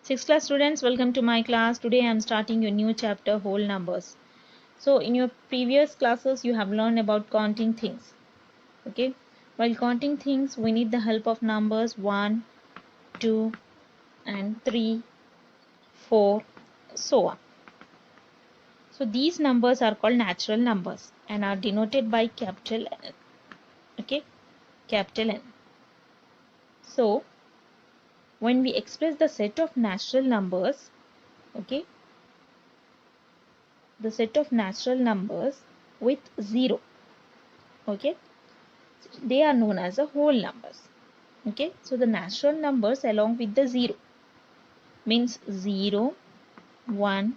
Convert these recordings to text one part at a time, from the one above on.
Sixth class students, welcome to my class. Today I am starting your new chapter, whole numbers. So in your previous classes you have learned about counting things. Okay, while counting things we need the help of numbers 1, 2 and 3, 4, so on. So these numbers are called natural numbers and are denoted by capital N. Okay, capital N. So when we express the set of natural numbers, okay, the set of natural numbers with 0, okay, they are known as the whole numbers. Okay, so the natural numbers along with the 0 means 0, 1,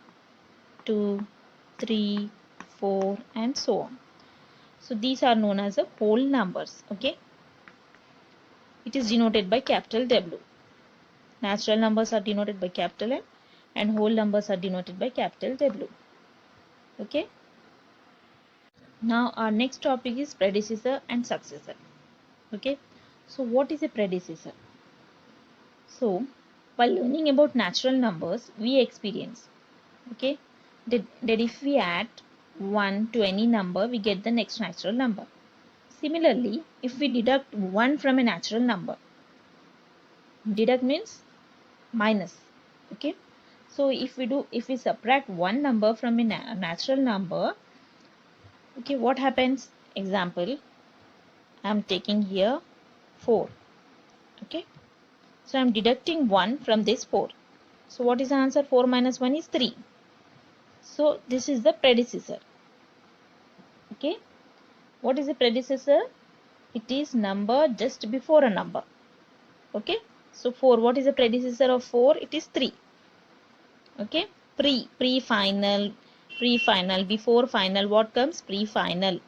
2, 3, 4 and so on. So these are known as the whole numbers. Okay, it is denoted by capital W. Natural numbers are denoted by capital N and whole numbers are denoted by capital W. Okay, now our next topic is predecessor and successor. Okay, so what is a predecessor? So while learning about natural numbers we experience, okay, that if we add 1 to any number we get the next natural number. Similarly, if we deduct 1 from a natural number, deduct means minus. Okay, so if we subtract one number from a natural number, okay, what happens? Example, I am taking here 4. Okay, so I am deducting 1 from this 4. So what is the answer? 4 minus 1 is 3. So this is the predecessor. Okay, what is the predecessor? It is number just before a number. Okay, so 4, what is the predecessor of 4? It is 3. Okay, pre-final, before final, what comes? Pre-final,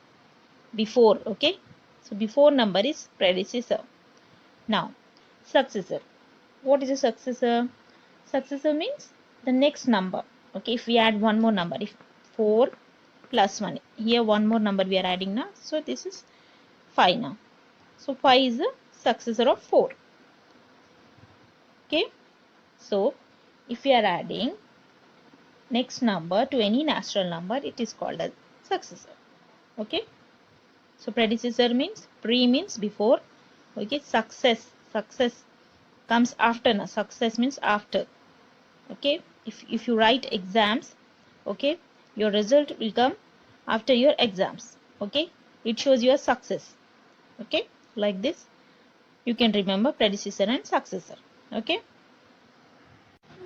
before. Okay, so before number is predecessor. Now successor, what is a successor? Successor means the next number. Okay, if we add one more number, if 4 plus 1, here one more number we are adding now, so this is 5 now. So 5 is the successor of 4. Okay, so if we are adding next number to any natural number, it is called as successor. Okay, so predecessor means pre means before. Okay, success comes after. Now success means after. Okay, if you write exams, okay, your result will come after your exams. Okay, it shows your success. Okay, like this you can remember predecessor and successor. Okay,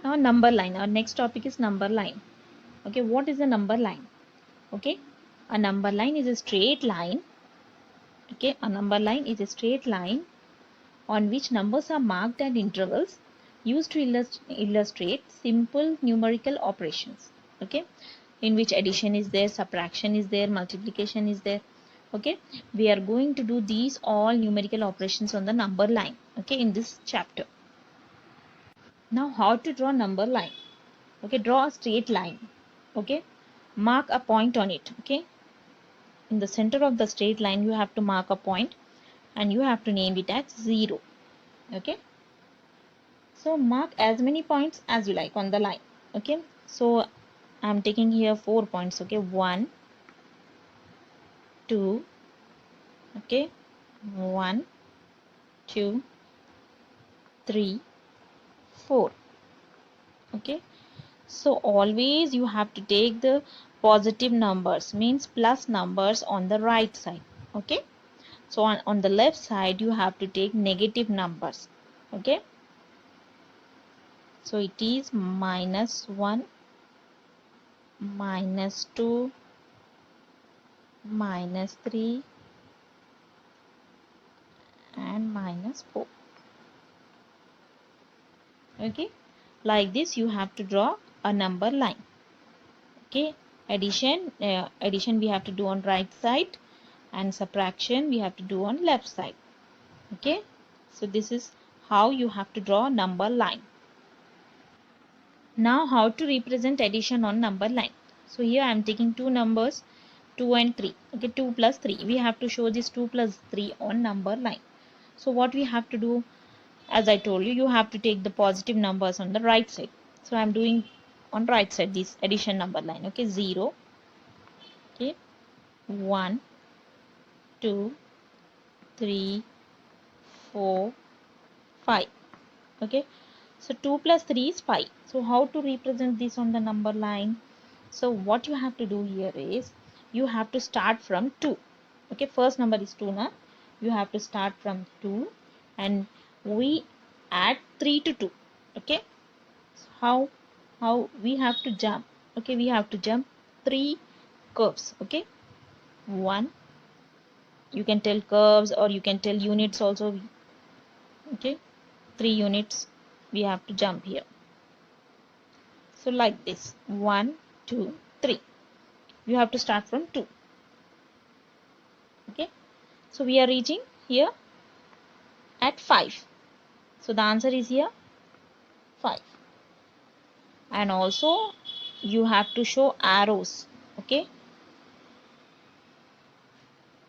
now number line. Our next topic is number line. Okay, what is a number line? Okay, a number line is a straight line. Okay, a number line is a straight line on which numbers are marked at intervals used to illustrate simple numerical operations. Okay, in which addition is there, subtraction is there, multiplication is there. Okay, we are going to do these all numerical operations on the number line. Okay, in this chapter. Now how to draw number line? Okay, draw a straight line. Okay, mark a point on it. Okay, in the center of the straight line you have to mark a point and you have to name it as 0. Okay, so mark as many points as you like on the line. Okay, so I'm taking here 4 points. Okay, 1, 2, okay, 1, 2, 3, 4. Okay, so always you have to take the positive numbers, means plus numbers on the right side. Okay, so on the left side you have to take negative numbers. Okay, so it is -1, -2, -3 and -4. Okay, like this you have to draw a number line. Okay, addition we have to do on right side and subtraction we have to do on left side. Okay, so this is how you have to draw a number line. Now how to represent addition on number line? So here I am taking two numbers, 2 and 3. Okay, 2 plus 3. We have to show this 2 plus 3 on number line. So what we have to do? as I told you, you have to take the positive numbers on the right side. So I'm doing on right side this addition number line. Okay, 0, okay, 1, 2, 3, 4, 5. Okay, so 2 plus 3 is 5. So how to represent this on the number line? So what you have to do here is you have to start from 2. Okay, first number is 2 now. You have to start from 2 and we add 3 to 2. Okay, so how we have to jump? Okay, we have to jump 3 curves. Okay, 1, you can tell curves or you can tell units also. Okay, 3 units we have to jump here. So like this, 1, 2, 3. You have to start from 2. Okay, so we are reaching here at 5. So the answer is here 5. And also you have to show arrows, okay,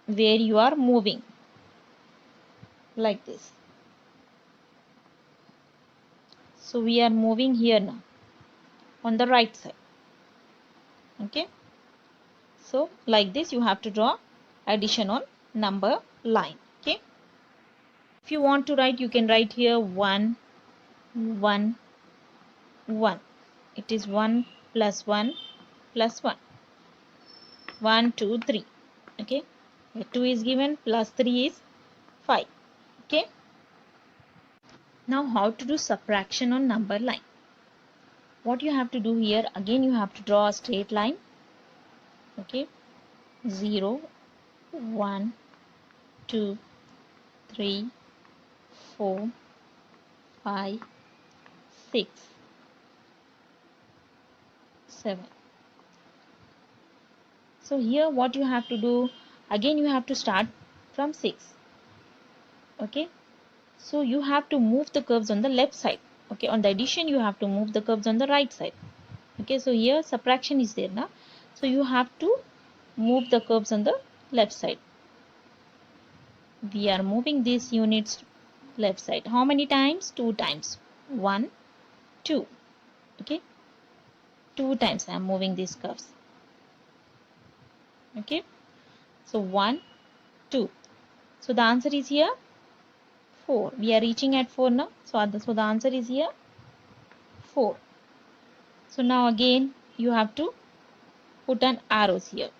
where you are moving like this. So we are moving here now on the right side. Okay, so like this you have to draw addition on number line. Okay, if you want to write, you can write here 1, 1, 1. It is 1 plus 1 plus 1. 1, 2, 3. Okay, 2 is given plus 3 is 5. Okay, now how to do subtraction on number line? What you have to do here, again you have to draw a straight line. Okay, 0, 1, 2, 3, 4, 5, 6, 7. So here what you have to do, again you have to start from 6. Okay, so you have to move the curves on the left side. Okay, on the addition you have to move the curves on the right side. Okay, so here subtraction is there now, so you have to move the curves on the left side. We are moving these units left side. How many times? 2 times. 1, 2. Okay, 2 times I am moving these curves. Okay, so 1, 2. So the answer is here 4. We are reaching at 4 now. So the answer is here 4. So now again you have to put an arrows here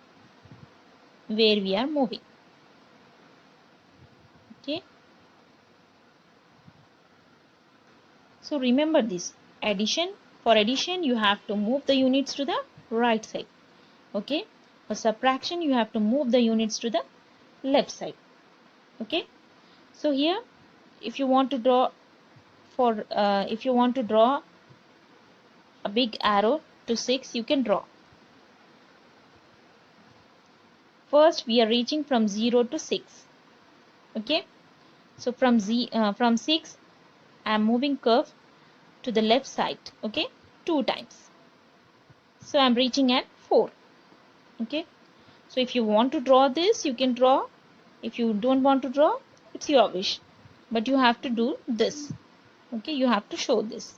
where we are moving. Okay, so remember this, addition, for addition you have to move the units to the right side. Okay, for subtraction you have to move the units to the left side. Okay, so here if you want to draw if you want to draw a big arrow to 6, you can draw. First we are reaching from 0 to 6. Okay, so from 6 I am moving curve to the left side. Okay, 2 times. So I am reaching at 4. Okay, so if you want to draw this, you can draw. If you don't want to draw, it's your wish, but you have to do this. Okay, you have to show this.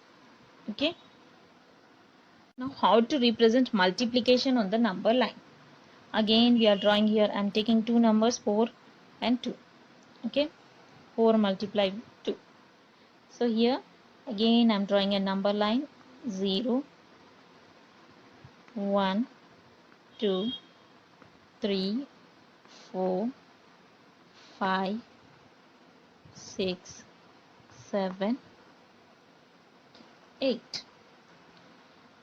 Okay, now how to represent multiplication on the number line? Again we are drawing here, I'm taking two numbers 4 and 2. Okay, 4 multiplied 2. So here again I'm drawing a number line, 0, 1, 2, 3, 4, 5, 6, 7, 8.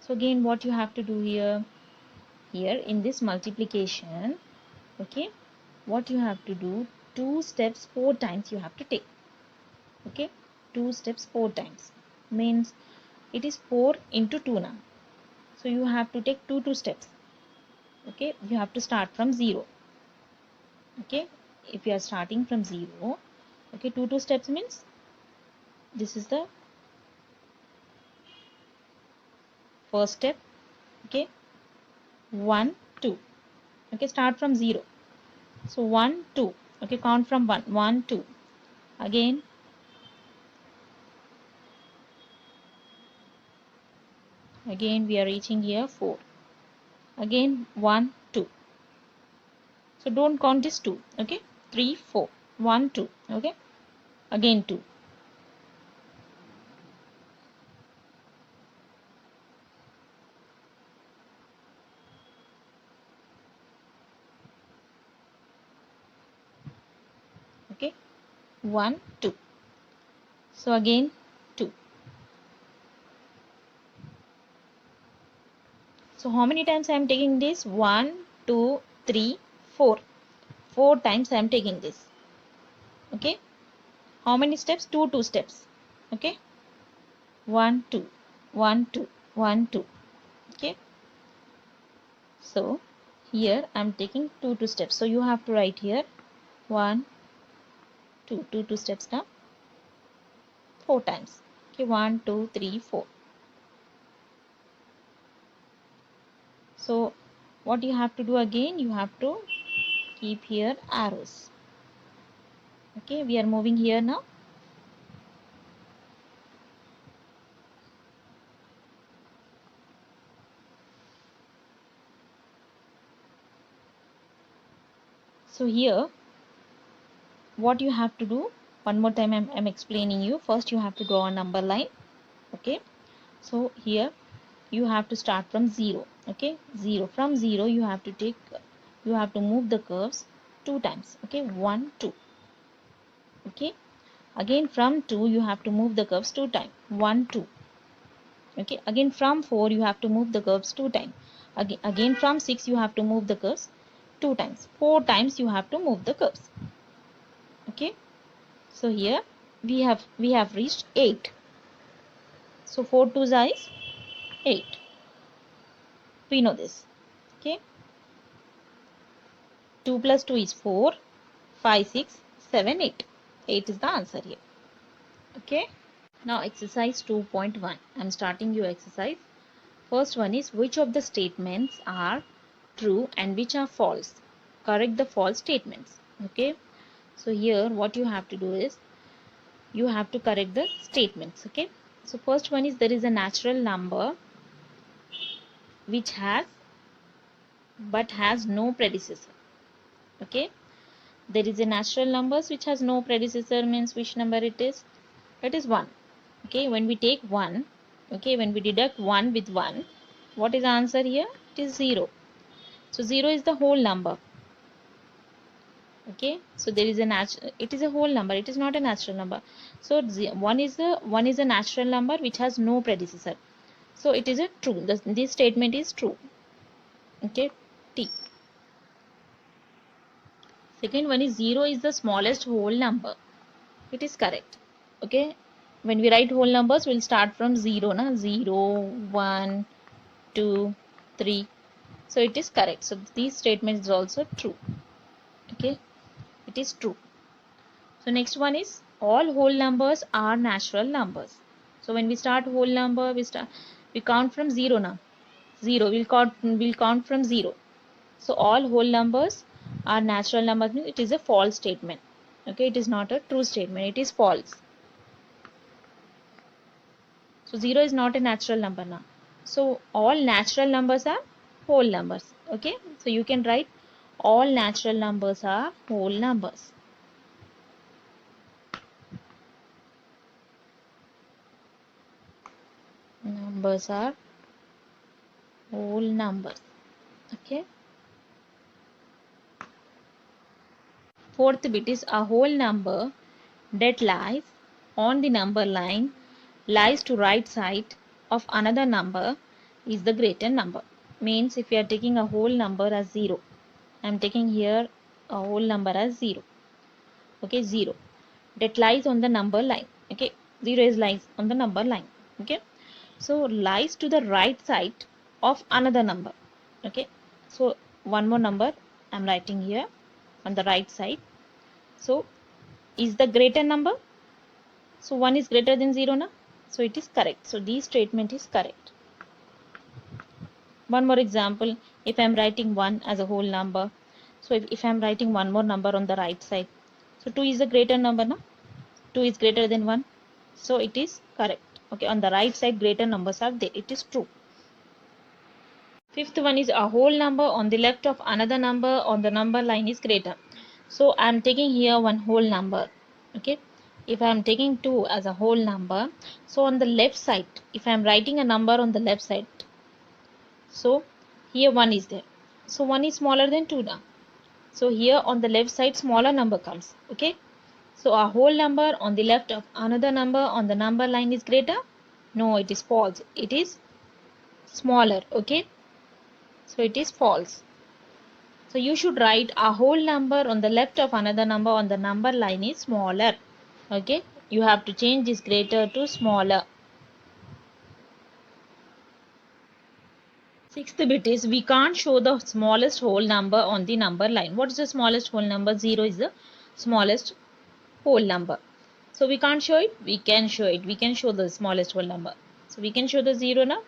So again what you have to do here in this multiplication, okay, what you have to do, 2 steps 4 times you have to take. Okay, 2 steps 4 times means it is 4 into 2 now, so you have to take 2 steps. Okay, you have to start from 0. Okay, if you are starting from 0, okay, 2 steps means this is the first step. Okay, 1, 2. Okay, start from 0. So 1, 2. Okay, count from 1, 1, 2. Again Again we are reaching here 4. Again 1, 2. So don't count this 2. Okay, 3, 4. 1, 2. Okay, again 2. Okay, 1, 2. So again 2. So how many times I am taking this? 1, 2, 3, 4. 4 times I am taking this. Okay, how many steps? 2, 2 steps. Okay, 1, 2, 1, 2, 1, 2. Okay, so here I am taking 2, 2 steps. So you have to write here 1, 2, 2, 2 steps now 4 times. Okay, 1, 2, 3, 4. So what you have to do again, you have to keep here arrows. Okay, we are moving here now. So here what you have to do, one more time I'm explaining you. First you have to draw a number line. Okay, so here you have to start from 0. Okay, 0. From 0 you have to move the curves 2 times. Okay, 1, 2. Okay, again from 2 you have to move the curves 2 times. 1, 2. Okay, again from 4 you have to move the curves 2 times. Again from 6 you have to move the curves 2 times. 4 times you have to move the curves. Okay, so here we have reached 8. So 4 2s is 8. We know this. Okay, 2 plus 2 is 4. 5 6 7 8. 8 is the answer here. Okay, now exercise 2.1. I'm starting your exercise. First one is, which of the statements are true and which are false? Correct the false statements. Okay, so here what you have to do is, you have to correct the statements. Okay, so first one is, there is a natural number which has but has no predecessor. Okay, there is a natural numbers which has no predecessor means which number it is? It is 1. Okay, when we take 1, okay, when we deduct 1 with 1, what is the answer here? It is 0. So 0 is the whole number. Okay, so there is a natural, it is a whole number, it is not a natural number. So 1 is a natural number which has no predecessor. So it is a true. This statement is true. Okay, T. Second one is, 0 is the smallest whole number. It is correct. Okay, when we write whole numbers, we'll start from 0 na? 0 1 2 3. So it is correct. So these statements is also true. Okay, it is true. So next one is, all whole numbers are natural numbers. So when we start whole number, we count from 0 now. 0, we'll count from 0. So all whole numbers are natural numbers means it is a false statement. Okay, it is not a true statement, it is false. So 0 is not a natural number now. So all natural numbers are whole numbers. Okay, so you can write all natural numbers are whole numbers. Numbers are whole numbers. Okay. Fourth bit is, a whole number that lies on the number line lies to right side of another number is the greater number. Means if you are taking a whole number as 0, I am taking here a whole number as 0. Okay, 0 that lies on the number line. Okay, 0 is lies on the number line. Okay, so lies to the right side of another number. Okay, so one more number I'm writing here on the right side. So is the greater number, so 1 is greater than 0 na? So it is correct. So this statement is correct. One more example, if I am writing 1 as a whole number, so if I am writing one more number on the right side, so 2 is a greater number na? 2 is greater than 1, so it is correct. Okay, on the right side greater numbers are there, it is true. Fifth one is a whole number on the left of another number on the number line is greater. So I am taking here one whole number. Okay, if I am taking 2 as a whole number, so on the left side, if I am writing a number on the left side, so here 1 is there. So 1 is smaller than 2 now. So here on the left side, smaller number comes. Okay, so a whole number on the left of another number on the number line is greater. No, it is false. It is smaller. Okay, so it is false. So you should write a whole number on the left of another number on the number line is smaller. Okay, you have to change this greater to smaller. Sixth bit is we can't show the smallest whole number on the number line. What is the smallest whole number? 0 is the smallest whole number. So we can't show it. We can show it. We can show the smallest whole number. So we can show the 0 now.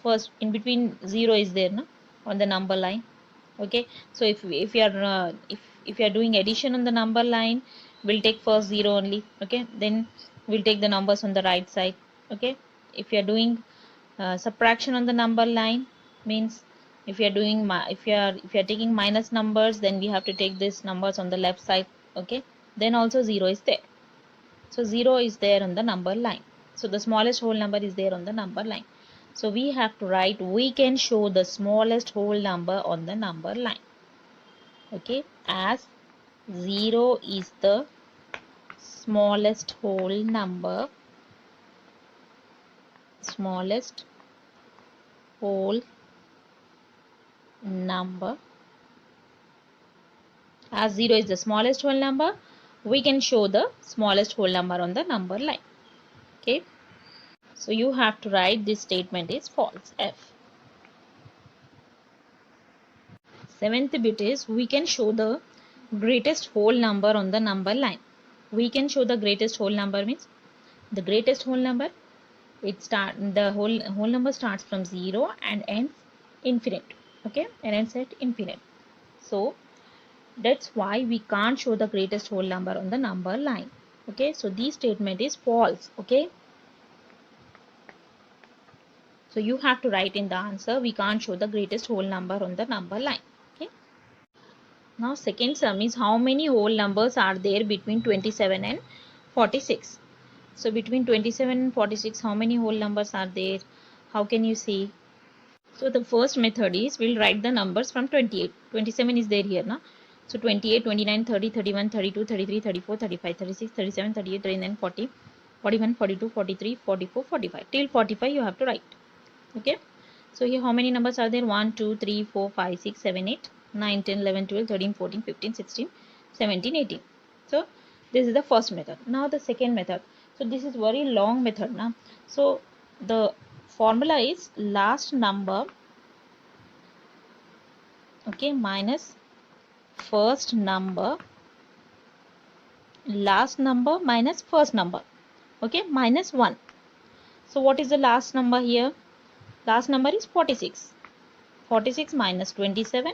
First, in between 0 is there now on the number line. Okay, so if you are if you are doing addition on the number line, we'll take first 0 only. Okay, then we'll take the numbers on the right side. Okay, if you are doing subtraction on the number line, means if you are doing if you are taking minus numbers, then we have to take these numbers on the left side. Okay, then also 0 is there. So 0 is there on the number line. So the smallest whole number is there on the number line. So we have to write we can show the smallest whole number on the number line. Okay, as 0 is the smallest whole number. Smallest whole number. As 0 is the smallest whole number, we can show the smallest whole number on the number line. Okay, so you have to write this statement is false. F. Seventh bit is we can show the greatest whole number on the number line. We can show the greatest whole number means the greatest whole number, the whole number starts from 0 and ends infinite. Okay, and ends at infinite. So that's why we can't show the greatest whole number on the number line. Okay, so this statement is false. Okay, so you have to write in the answer we can't show the greatest whole number on the number line. Okay, now second sum is how many whole numbers are there between 27 and 46. So between 27 and 46, how many whole numbers are there? How can you see? So the first method is we'll write the numbers from 28. 27 is there here now. So 28, 29, 30, 31, 32, 33, 34, 35, 36, 37, 38, 39, 40, 41, 42, 43, 44, 45. Till 45 you have to write. Okay. So here how many numbers are there? 1, 2, 3, 4, 5, 6, 7, 8, 9, 10, 11, 12, 13, 14, 15, 16, 17, 18. So this is the first method. Now the second method. So this is very long method now. So the formula is last number, okay, minus first number, last number minus first number, okay, minus 1. So what is the last number here? Last number is 46. 46 minus 27,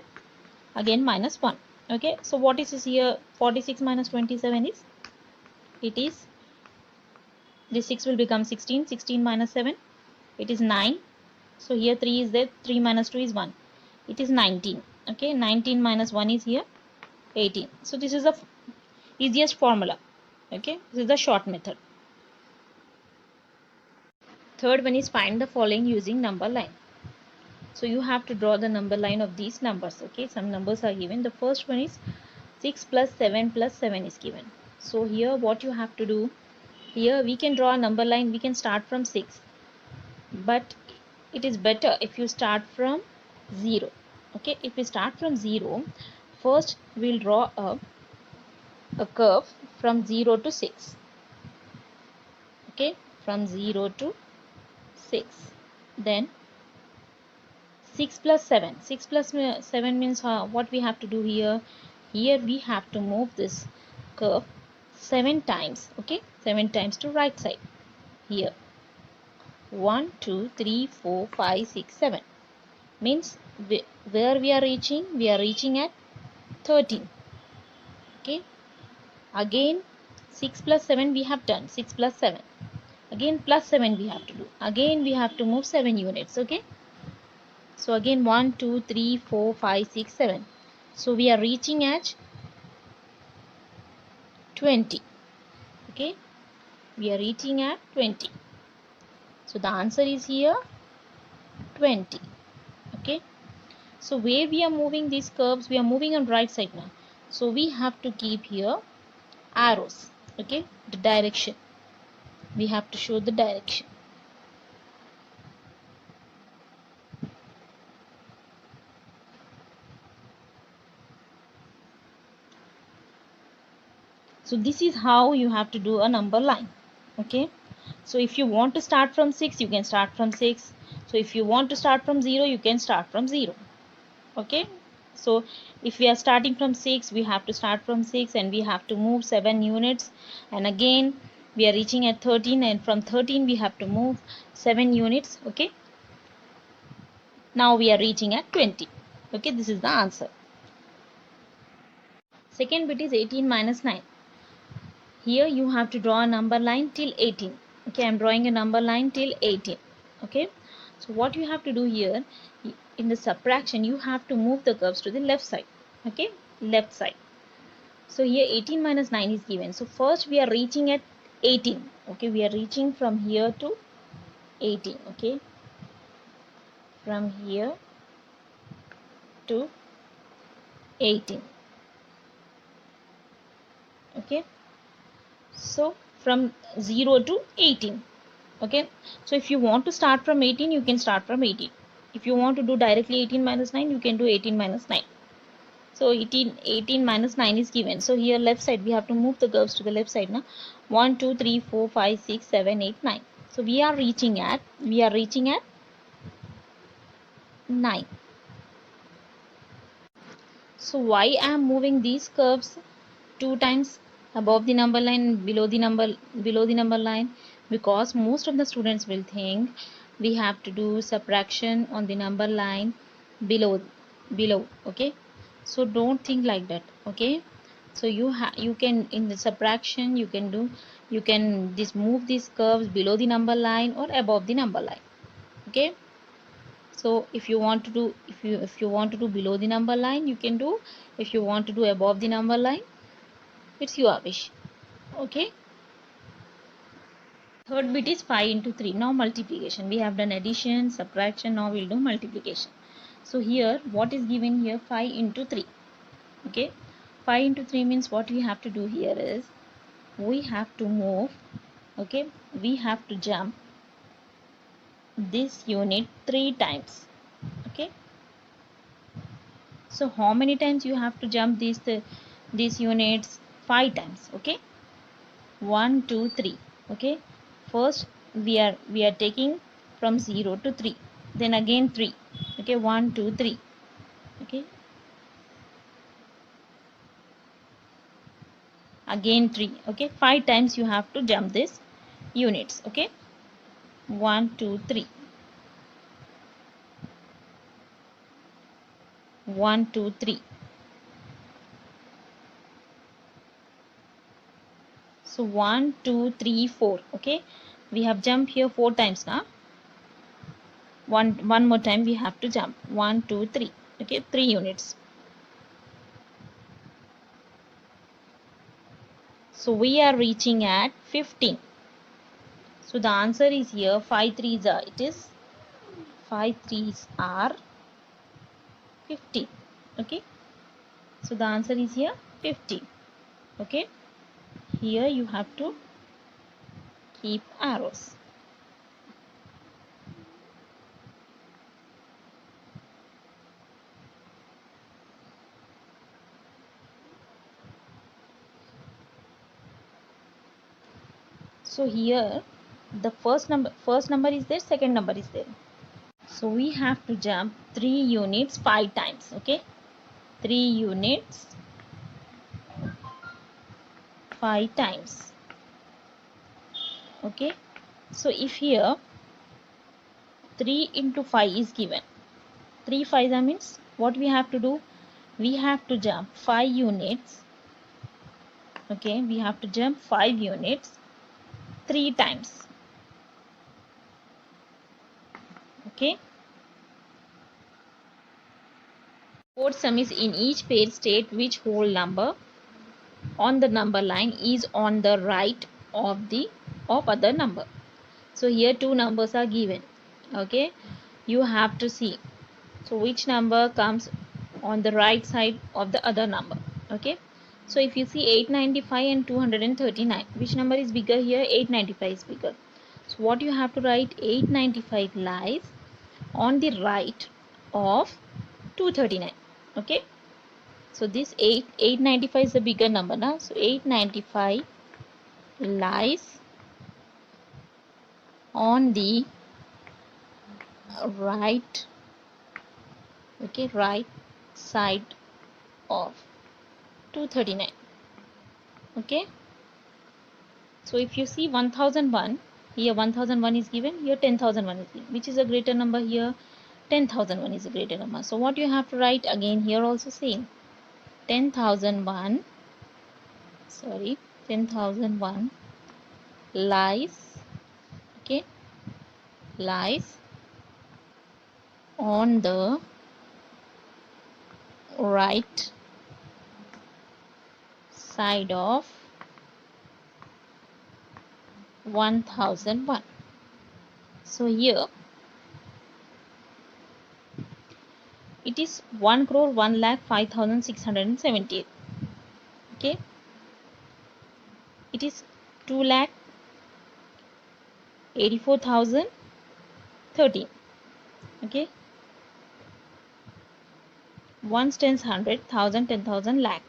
again minus 1. Okay, so what is this here? 46 minus 27 is, it is, this 6 will become 16. 16 minus 7, it is 9. So here 3 is there. 3 minus 2 is 1. It is 19. Okay, 19 minus 1 is here 18. So this is the easiest formula. Okay, this is the short method. Third one is find the following using number line. So you have to draw the number line of these numbers. Okay, some numbers are given. The first one is 6 plus 7 plus 7 is given. So here what you have to do, here we can draw a number line. We can start from 6, but it is better if you start from 0. Okay, if we start from 0, first we'll draw a curve from 0 to 6. Okay, from 0 to 6. Then 6 plus 7. 6 plus 7 means what we have to do here? Here we have to move this curve 7 times. Okay, 7 times to right side. Here 1, 2, 3, 4, 5, 6, 7 means where we are reaching? We are reaching at 13. Okay, again 6 plus 7 we have done. 6 plus 7. Again plus 7 we have to do. Again we have to move 7 units. Okay, So again 1, 2, 3, 4, 5, 6, 7. So we are reaching at 20. Okay, we are reaching at 20. So the answer is here 20. Okay, so where we are moving these curves, we are moving on right side now. So we have to keep here arrows. Okay, the direction. We have to show the direction. So this is how you have to do a number line. Okay, so if you want to start from 6, you can start from 6. So if you want to start from 0, you can start from 0. Okay, so if we are starting from 6, we have to start from 6 and we have to move 7 units, and again we are reaching at 13, and from 13 we have to move 7 units. Okay, now we are reaching at 20. Okay, this is the answer. Second bit is 18 minus 9. Here you have to draw a number line till 18. Okay, I'm drawing a number line till 18. Okay, so what you have to do here, in the subtraction you have to move the curves to the left side. Okay, left side. So here 18 minus 9 is given. So first we are reaching at 18. Okay, we are reaching from here to 18. Okay, from here to 18. Okay, so from 0 to 18. Okay, so if you want to start from 18, you can start from 18. If you want to do directly 18 minus 9, you can do 18 minus 9. So 18 minus 9 is given. So here left side, we have to move the curves to the left side now. 1, 2, 3, 4, 5, 6, 7, 8, 9. So we are reaching at 9. So why I am moving these curves 2 times above the number line, below the number line? Because most of the students will think we have to do subtraction on the number line below. Okay, so don't think like that. Okay, so you can, in the subtraction, you can just move these curves below the number line or above the number line. Okay, so if you want to do, if you want to do below the number line, you can do. If you want to do above the number line, it's your wish. Okay, third bit is 5 into 3. Now multiplication. We have done addition, subtraction, now we'll do multiplication. So here what is given here, 5 into 3. Okay, 5 into 3 means what we have to do here is we have to move. Okay, we have to jump this unit 3 times. Okay, so how many times you have to jump these units? 5 times. Okay, 1, 2, 3. Okay, first we are taking from 0 to 3, then again 3. Okay, 1, 2, 3. Okay, again 3. Okay, 5 times you have to jump this units. Okay, 1, 2, 3. 1, 2, 3. So 1, 2, 3, 4. Okay, we have jumped here 4 times now. One more time we have to jump. 1, 2, 3. Okay, 3 units. So we are reaching at 15. So the answer is here 5 3s are, it is 5 3s are 50. Okay, so the answer is here 50. Okay, here you have to keep arrows. So here the first number is there, second number is there. So we have to jump 3 units 5 times. Okay, 3 units 5 times. Okay, so if here 3 into 5 is given, 3 5 means what we have to do, we have to jump 5 units. Okay, we have to jump 5 units 3 times. Okay, Fourth sum is in each pair state which whole number on the number line is on the right of the other number. So here two numbers are given. Okay, you have to see. So which number comes on the right side of the other number. Okay, so if you see 895 and 239, which number is bigger here? 895 is bigger. So what you have to write? 895 lies on the right of 239. Okay, so this 895 is the bigger number now. So 895 lies on the right, okay, right side of 239. Okay, so if you see 1001, here 1001 is given, here 10,001 is given. Which is a greater number here? 10,001 is a greater number. So what you have to write? Again here also same. 10,001, sorry, 10,001 lies, okay, lies on the right side of 1001. So here it is 1 crore 1 lakh 5,678. Okay, it is 2 lakh 84,013. Okay, ones tens 100, 1000, 10,000, lakh.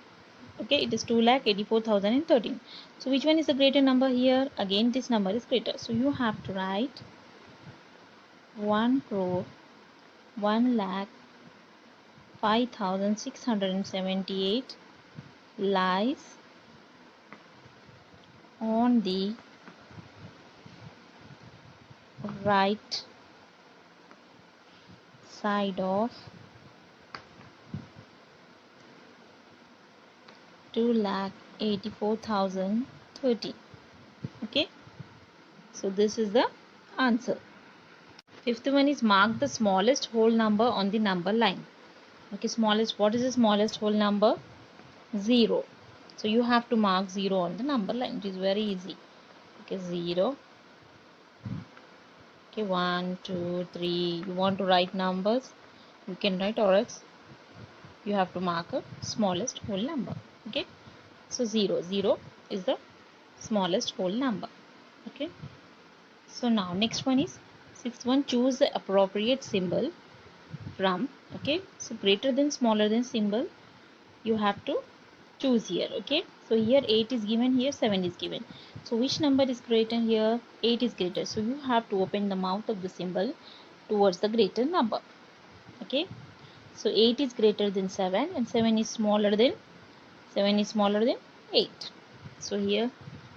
Okay, it is 2 lakh 84,013. So which one is the greater number here? Again this number is greater, so you have to write 1 crore 1 lakh 5,678 lies on the right side of 2,84,030. Okay, so this is the answer. Fifth one is mark the smallest whole number on the number line. Okay, smallest, what is the smallest whole number? 0. So you have to mark 0 on the number line. It is very easy. Okay, 0. Okay, 1, 2, 3. You want to write numbers, you can write, or else you have to mark a smallest whole number. Okay, so 0. 0 is the smallest whole number. Okay, so now next one is sixth one. Choose the appropriate symbol from, okay, so greater than smaller than symbol you have to choose here. Okay, so here 8 is given, here 7 is given. So which number is greater here? 8 is greater, so you have to open the mouth of the symbol towards the greater number. Okay, so 8 is greater than 7 and 7 is smaller than 8. So here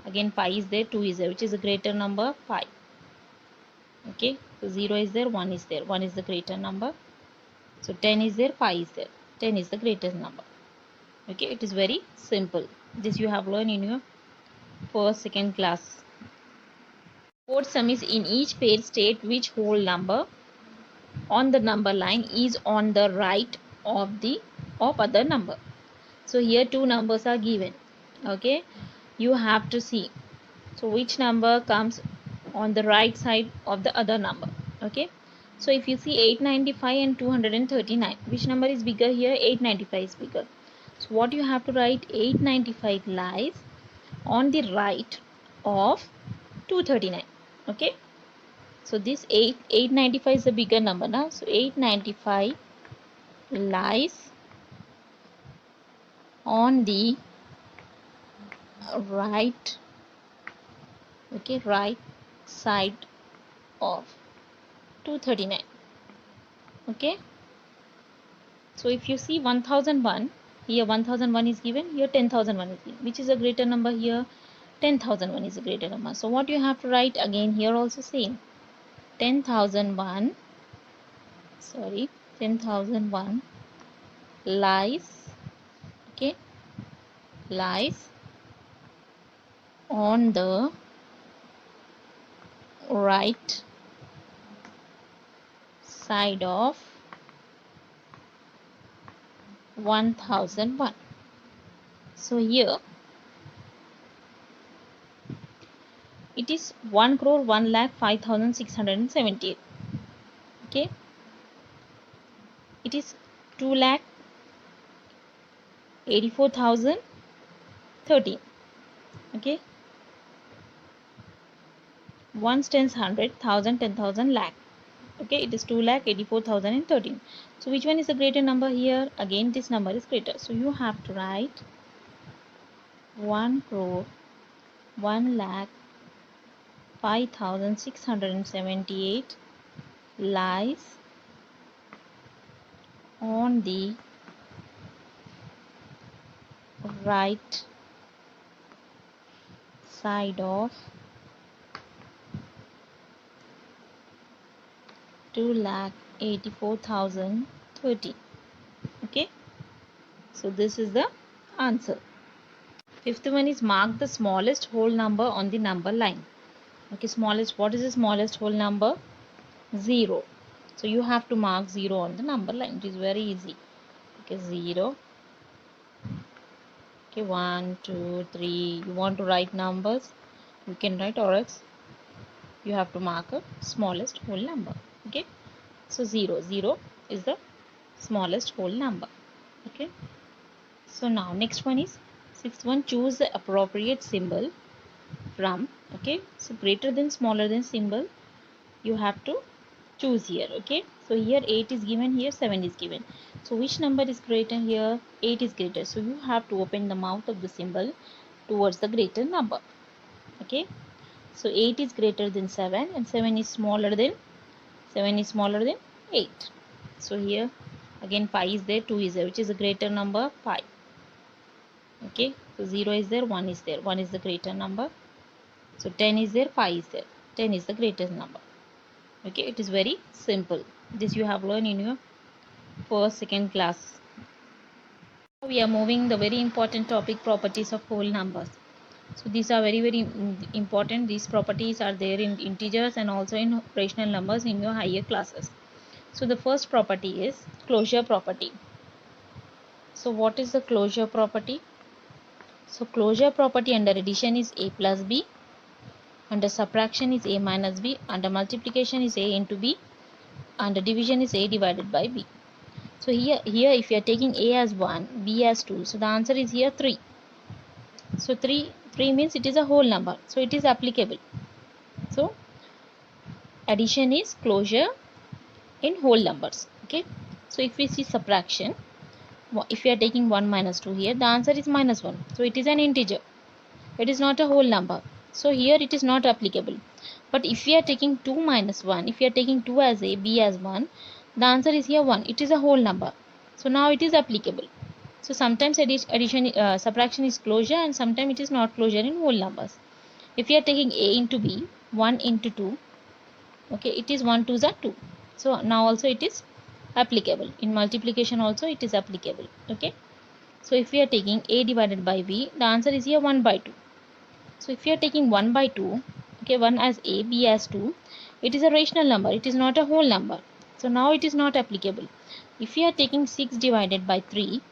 again pi is there, 2 is there. Which is a greater number? Pi. Okay, so 0 is there, 1 is there. 1 is the greater number. So 10 is there, pi is there. 10 is the greatest number. Okay, it is very simple. This you have learned in your first, second class. Fourth sum is in each pair state which whole number on the number line is on the right of the other number. So here two numbers are given. Okay, you have to see. So which number comes on the right side of the other number? Okay, so if you see 895 and 239, which number is bigger here? 895 is bigger. So what you have to write? 895 lies on the right of 239. Okay, so this 895 is the bigger number now. So 895 lies on the right, okay, right side of 239. Okay, so if you see 1001, here 1001 is given, here 10,001 is given. Which is a greater number here? 10,001 is a greater number. So what you have to write? Again here also same. 10,001, sorry, 10,001 lies, okay, lies on the right side of 1001. So here it is 1,01,05,678. Okay, it is 2,84,013. Okay, ones, tens, hundred, thousand, 10,000, lakh. Okay, it is 2,84,013. So which one is the greater number here? Again, this number is greater. So you have to write 1 crore 1,05,678 lies on the right side of 2,84,030. Okay, so this is the answer. Fifth one is mark the smallest whole number on the number line. Okay, smallest, what is the smallest whole number? 0. So you have to mark 0 on the number line. It is very easy. Okay, 0. Okay, 1, 2, 3. You want to write numbers, you can write, or else you have to mark a smallest whole number. Okay, so 0 is the smallest whole number. Okay, so now next one is sixth one. Choose the appropriate symbol from. Okay, so greater than, smaller than symbol you have to choose here. Okay, so here 8 is given, here 7 is given. So which number is greater here? 8 is greater. So you have to open the mouth of the symbol towards the greater number. Okay, so 8 is greater than 7 and 7 is smaller than 8. So here again 5 is there, 2 is there, which is a greater number? 5. Okay, so 0 is there, 1 is there, 1 is the greater number. So 10 is there, 5 is there, 10 is the greatest number. Okay, it is very simple. This you have learned in your first, second class. We are moving the very important topic, properties of whole numbers. So these are very important. These properties are there in integers and also in rational numbers in your higher classes. So the first property is closure property. So what is the closure property? So closure property under addition is a plus b, under subtraction is a minus b, under multiplication is a into b, under division is a divided by b. So here if you are taking a as 1, b as 2, so the answer is here 3. So 3 means it is a whole number, so it is applicable. So addition is closure in whole numbers. Okay, so if we see subtraction, if we are taking 1 minus 2 here, the answer is minus 1. So it is an integer, it is not a whole number, so here it is not applicable. But if we are taking 2 minus 1, if we are taking 2 as a, b as 1, the answer is here 1. It is a whole number, so now it is applicable. So sometimes subtraction is closure and sometimes it is not closure in whole numbers. If we are taking a into b, 1 into 2, okay, it is 1 2s are 2. So now also it is applicable. In multiplication also it is applicable. Okay, so if we are taking a divided by b, the answer is here 1 by 2. So if you are taking 1 by 2, okay, 1 as a, b as 2, it is a rational number, it is not a whole number. So now it is not applicable. If you are taking 6 divided by 3,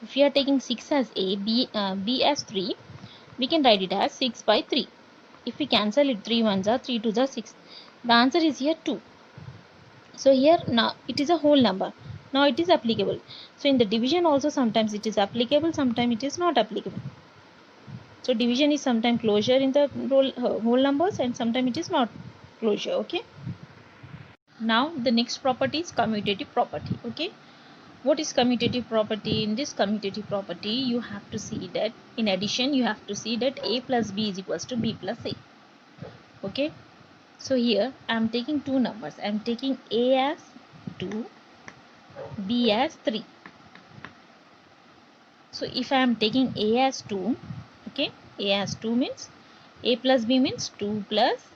if you are taking 6 as a, b as 3, we can write it as 6 by 3. If we cancel it, 3 1s are 3 2s are 6. The answer is here 2. So here now it is a whole number. Now it is applicable. So in the division also sometimes it is applicable, sometimes it is not applicable. So division is sometimes closure in the whole numbers and sometimes it is not closure. Okay. Now the next property is commutative property. Okay. What is commutative property? In this commutative property, you have to see that in addition, you have to see that a plus b is equals to b plus a. Okay. So here I am taking two numbers. I am taking a as 2, b as 3. So if I am taking a as 2, okay, a as 2 means a plus b means 2 plus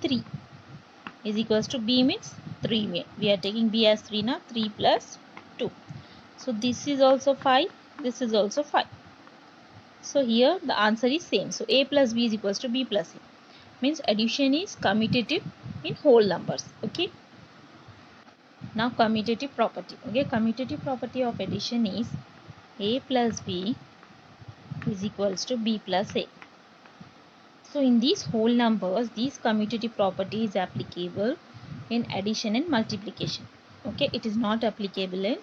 3 is equals to b means 3. We are taking b as 3 now, 3 plus 2. So this is also 5, this is also 5. So here the answer is same. So a plus b is equals to b plus a. Means addition is commutative in whole numbers. Okay. Now commutative property. Okay, commutative property of addition is a plus b is equals to b plus a. So in these whole numbers, this commutative property is applicable in addition and multiplication. Okay, it is not applicable in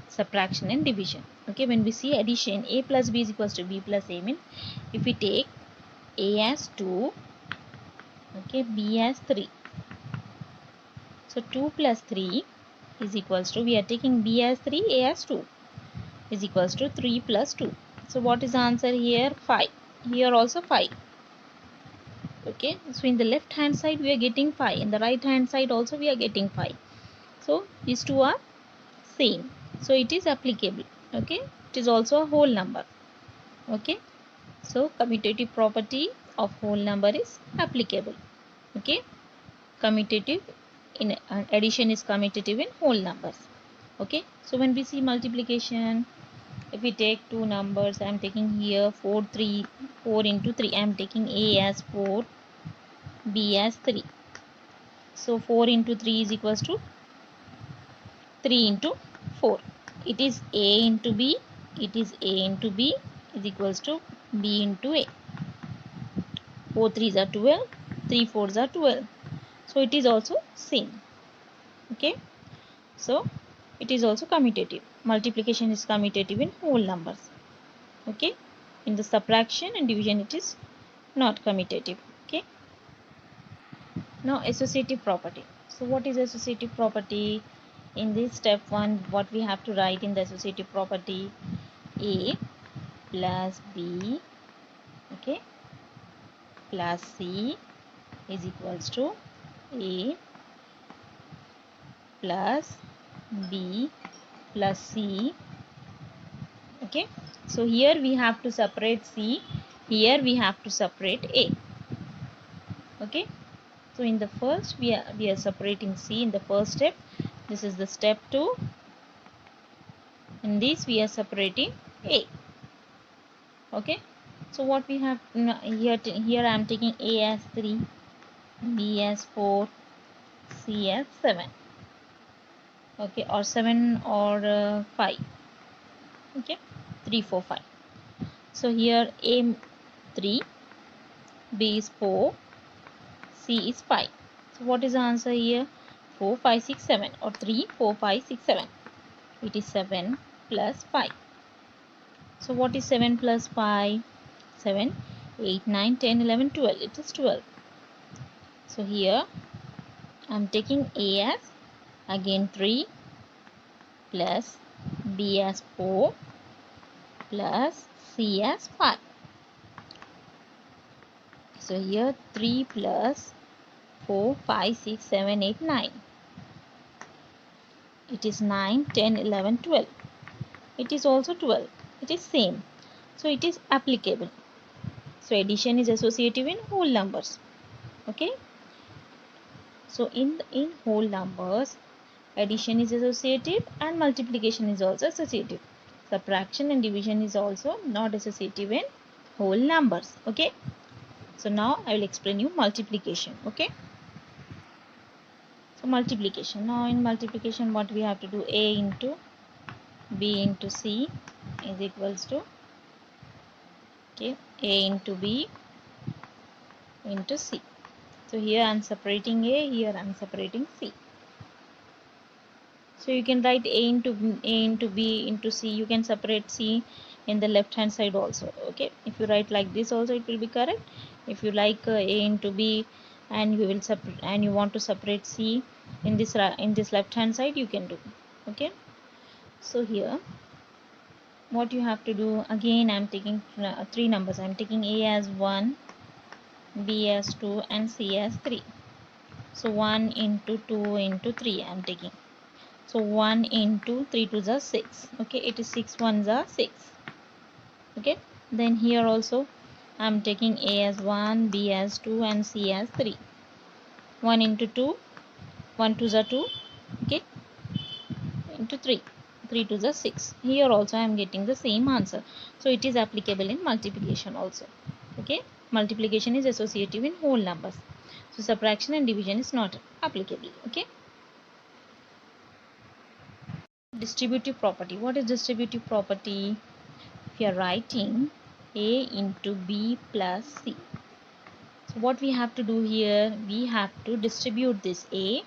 subtraction and division. Okay, when we see addition, a plus b is equals to b plus a, means if we take a as 2, okay, b as 3. So 2 plus 3 is equals to, we are taking b as 3, a as 2, is equals to 3 plus 2. So what is the answer here? 5. Here also 5. Okay, so in the left hand side we are getting 5, in the right hand side also we are getting 5. So these two are same, so it is applicable. Okay, it is also a whole number. Okay, so commutative property of whole number is applicable. Okay, commutative in addition is commutative in whole numbers. Okay, so when we see multiplication, if we take two numbers, I am taking here 4 into 3, I am taking a as 4, b as 3. So 4 into 3 is equals to 3 into 4. It is a into b, it is a into b is equals to b into a. 4 3s are 12, 3 4s are 12. So it is also same. Okay, so it is also commutative. Multiplication is commutative in whole numbers. Okay, in the subtraction and division it is not commutative. Okay, now associative property. So what is associative property? In this step 1, what we have to write in the associative property? A plus b, okay, plus c is equals to a plus b plus c. Okay, so here we have to separate c, here we have to separate a. Okay, so in the first we are separating c in the first step. This is the step 2. In this we are separating a. Okay, so what we have here I am taking a as 3, b as 4, c as 7. Okay, or 7 or 5. Okay, 3 4 5. So here a 3, b is 4, c is 5. So what is the answer here? 4 5 6 7, or 3 4 5 6 7. It is 7 plus 5. So what is 7 plus 5? 7 8 9 10 11 12. It is 12. So here I am taking a as again 3 plus b as 4 plus c as 5. So here 3 plus 4 5 6 7 8 9. It is 9 10 11 12. It is also 12. It is same. So it is applicable. So addition is associative in whole numbers. Okay. So in whole numbers, addition is associative and multiplication is also associative. Subtraction and division is also not associative in whole numbers. Okay. So now I will explain you multiplication. Okay. So multiplication. Now in multiplication what we have to do? A into b into c is equals to, okay, a into b into c. So here I am separating a, here I am separating c. So you can write a into b into c. You can separate c in the left hand side also. Okay, if you write like this also it will be correct. If you like a into b and you will separate and you want to separate c in this left hand side, you can do. Okay, so here what you have to do, again I am taking 3 numbers. I am taking a as 1, b as 2 and c as 3. So 1 into 2 into 3 I am taking. So 1 into 3 2s are 6. Okay, it is 6 1s are 6. Okay, then here also I am taking a as 1, b as 2 and c as 3. 1 into 2, 1 2s are 2. Okay, into 3, 3 2s are 6. Here also I am getting the same answer. So it is applicable in multiplication also. Okay, multiplication is associative in whole numbers. So subtraction and division is not applicable. Okay. distributive property. What is distributive property? If you are writing A into B plus C. So what we have to do here, we have to distribute this A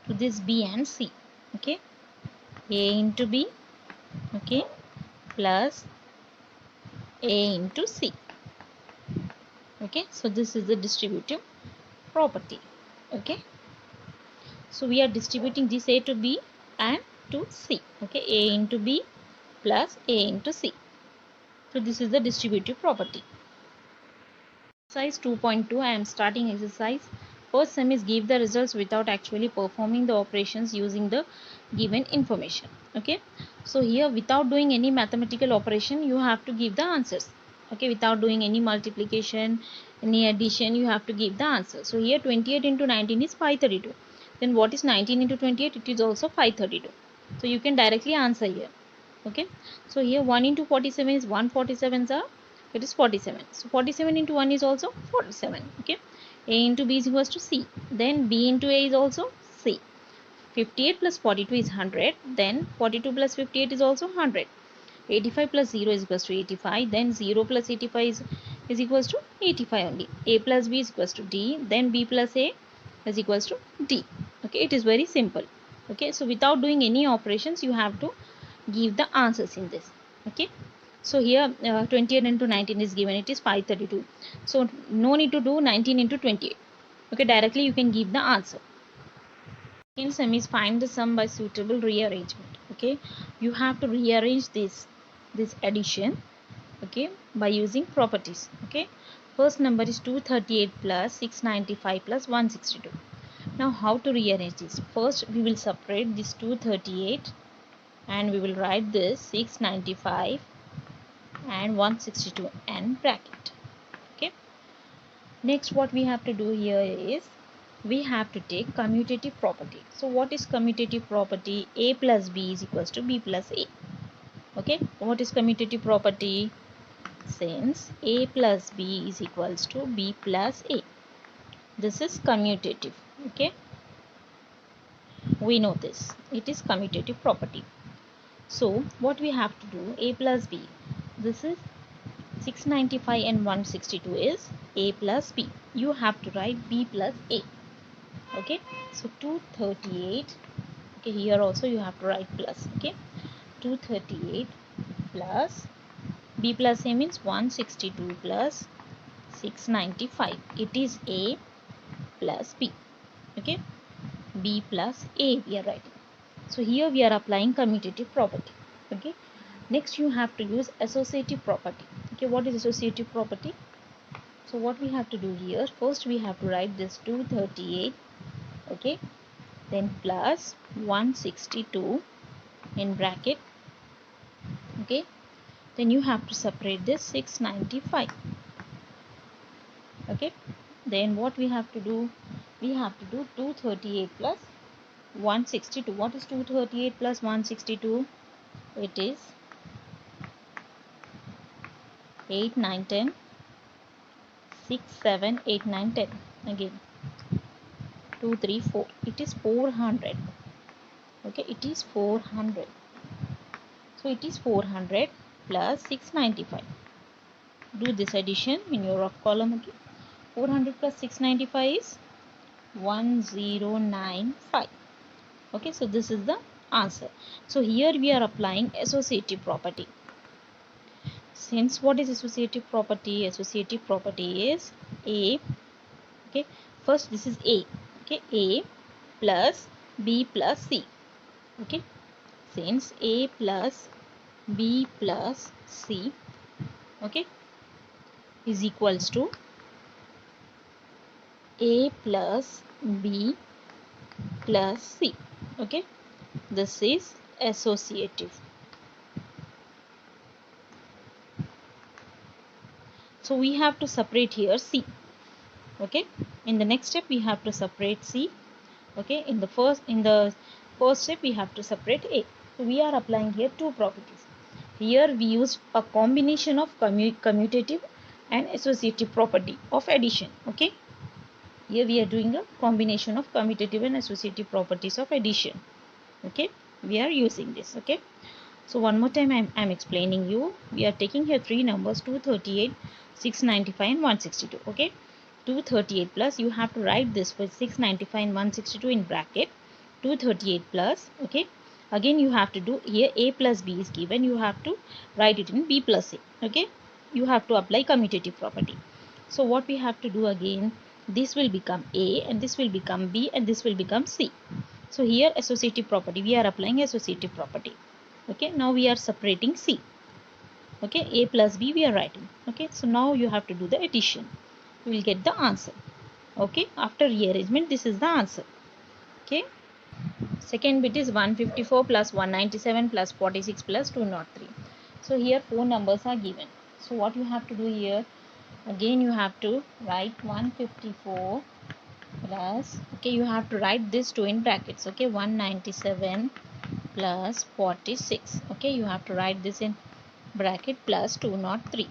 to this B and C. Okay, A into B, okay, plus A into C. Okay, so this is the distributive property. Okay, so we are distributing this A to B and to C. Okay, A into B plus A into C. So this is the distributive property. Exercise 2.2. I am starting exercise. First sum is give the results without actually performing the operations using the given information. Okay, so here without doing any mathematical operation you have to give the answers. Okay, without doing any multiplication, any addition, you have to give the answer. So here 28 into 19 is 532. Then what is 19 into 28? It is also 532. So you can directly answer here. Okay, so here 1 into 47 is 147s are, it is 47. So 47 into 1 is also 47. Okay, A into B is equals to C. Then B into A is also C. 58 plus 42 is 100. Then 42 plus 58 is also 100. 85 plus 0 is equals to 85. Then 0 plus 85 is equals to 85 only. A plus B is equals to D. Then B plus A is equals to D. Okay, it is very simple. Okay, so without doing any operations you have to give the answers in this. Okay, so here 28 into 19 is given, it is 532. So no need to do 19 into 28. Okay, directly you can give the answer. In sum is find the sum by suitable rearrangement. Okay, you have to rearrange this addition, okay, by using properties. Okay, first number is 238 plus 695 plus 162. Now how to rearrange this? First we will separate this 238 and we will write this 695 and 162 and bracket. Okay, next what we have to do here is we have to take commutative property. So what is commutative property? A plus B is equals to B plus A. Okay, what is commutative property? Since A plus B is equals to B plus A, this is commutative. Okay, we know this, it is commutative property. So what we have to do, A plus B, this is 695 and 162 is A plus B. You have to write B plus A. Okay, so 238, okay, here also you have to write plus. Okay, 238 plus B plus A means 162 plus 695. It is A plus B. Okay, B plus A we are writing. So here we are applying commutative property. Okay, next you have to use associative property. Okay, what is associative property? So what we have to do here, first we have to write this 238, okay, then plus 162 in bracket. Okay, then you have to separate this 695. Okay, then what we have to do, we have to do 238 plus 162. What is 238 plus 162? It is 8 9 10, 6 7 8 9 10, again 2 3 4, it is 400. Okay, it is 400. So it is 400 plus 695. Do this addition in your rough column. Okay, 400 plus 695 is 1095. Okay, so this is the answer. So here we are applying associative property. Since what is associative property? Associative property is A. Okay, first this is A. Okay, A plus B plus C. Okay, since A plus B plus C, okay, is equals to A plus B plus C. Okay, this is associative. So we have to separate here C. Okay, in the next step we have to separate C. Okay, in the first step we have to separate A. So we are applying here two properties. Here we use a combination of commutative and associative property of addition. Okay, here we are doing a combination of commutative and associative properties of addition. Okay, we are using this. Okay, so one more time I'm explaining you. We are taking here three numbers, 238, 695 and 162. Okay, 238 plus, you have to write this with 695 and 162 in bracket. 238 plus, okay, again you have to do here a plus b is given, you have to write it in b plus a. Okay, you have to apply commutative property. So what we have to do again, this will become a and this will become b and this will become c. So here associative property, we are applying associative property. Okay, now we are separating c. Okay, a plus b we are writing. Okay, so now you have to do the addition, you will get the answer. Okay, after rearrangement this is the answer. Okay, second bit is 154 plus 197 plus 46 plus 203. So here four numbers are given. So what you have to do here, again you have to write 154 plus, okay, you have to write this two in brackets. Okay, 197 plus 46. Okay, you have to write this in bracket plus 203.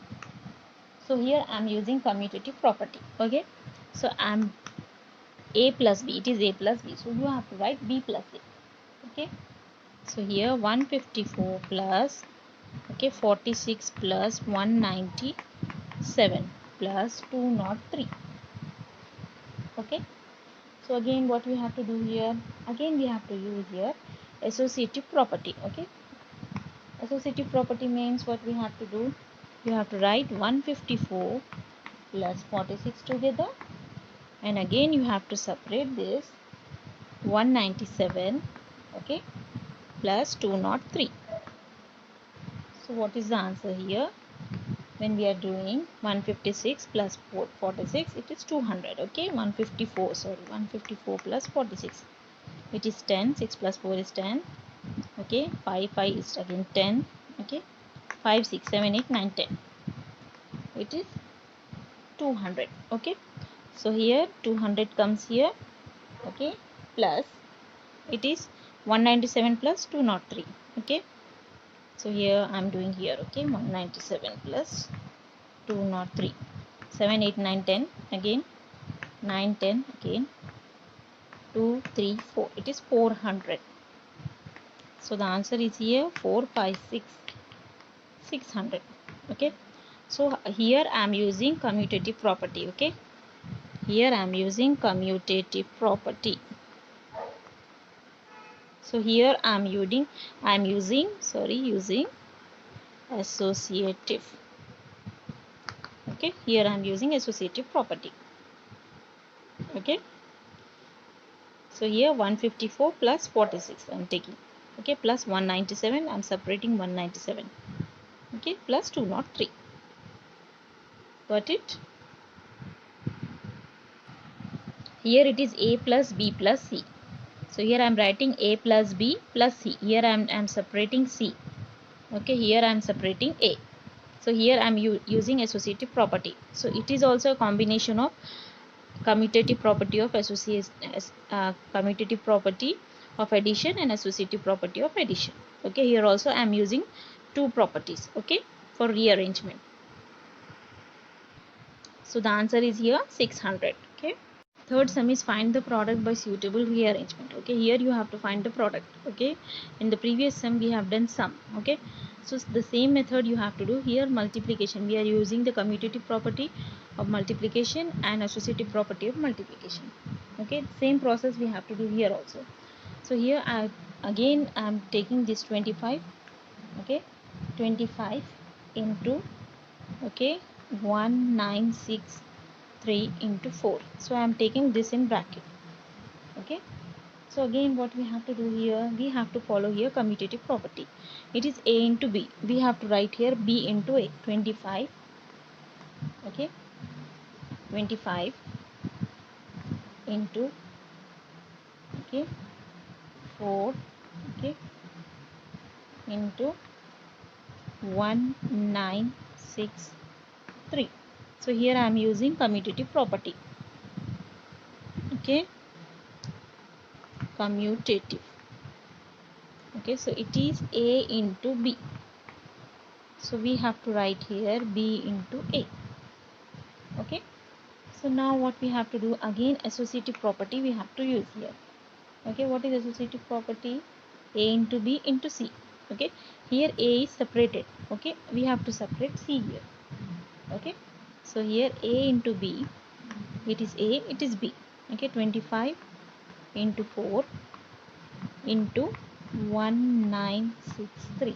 So here I am using commutative property. Okay, so I am a plus b, it is a plus b, so you have to write b plus a. Okay, so here 154 plus, okay, 46 plus 197 plus 203. Okay, so again what we have to do here, again we have to use here associative property. Okay, associative property means what we have to do, you have to write 154 plus 46 together, and again you have to separate this 197, okay, plus 203. So what is the answer here? When we are doing 156 plus 46, it is 200. Okay, 154, sorry, 154 plus 46, it is 10. 6 plus 4 is 10. Okay, 5 is again 10. Okay, 5 6 7 8 9 10, it is 200. Okay, so here 200 comes here. Okay, plus it is 197 plus 203. Okay, so here I'm doing here. Okay, 197 plus 203, 7 8 9 10, again 9 10, again 2 3 4, it is 400. So the answer is here 4 5 6 600. Okay, so here I am using commutative property. Okay, here I am using commutative property. So here I am using using associative. Okay, here I am using associative property. Okay, so here 154 plus 46 I am taking. Okay, plus 197, I am separating 197. Okay, plus 203. Got it? Here it is a plus b plus c. So here I am writing a plus b plus c. Here I am separating c. Okay, here I am separating a. So here I am using associative property. So it is also a combination of commutative property of commutative property of addition and associative property of addition. Okay, here also I am using two properties. Okay, for rearrangement. So the answer is here 600. Okay, third sum is find the product by suitable rearrangement. Okay, here you have to find the product. Okay, in the previous sum we have done sum. Okay, so the same method you have to do here. Multiplication, we are using the commutative property of multiplication and associative property of multiplication. Okay, same process we have to do here also. So here I am taking this 25. Okay, 25 into, okay, 1963 into 4. So I am taking this in bracket. Okay, so again what we have to do here, we have to follow here commutative property. It is a into b, we have to write here b into a. 25, okay, 25 into, okay, 4, okay, into 1963. So here I am using commutative property. Okay, commutative. Okay, so it is a into b, so we have to write here b into a. Okay, so now what we have to do, again associative property we have to use here. Okay, what is associative property? A into B into C. Okay, here A is separated. Okay, we have to separate C here. Okay, so here A into B, it is A, it is B. Okay, 25 into 4 into 1963.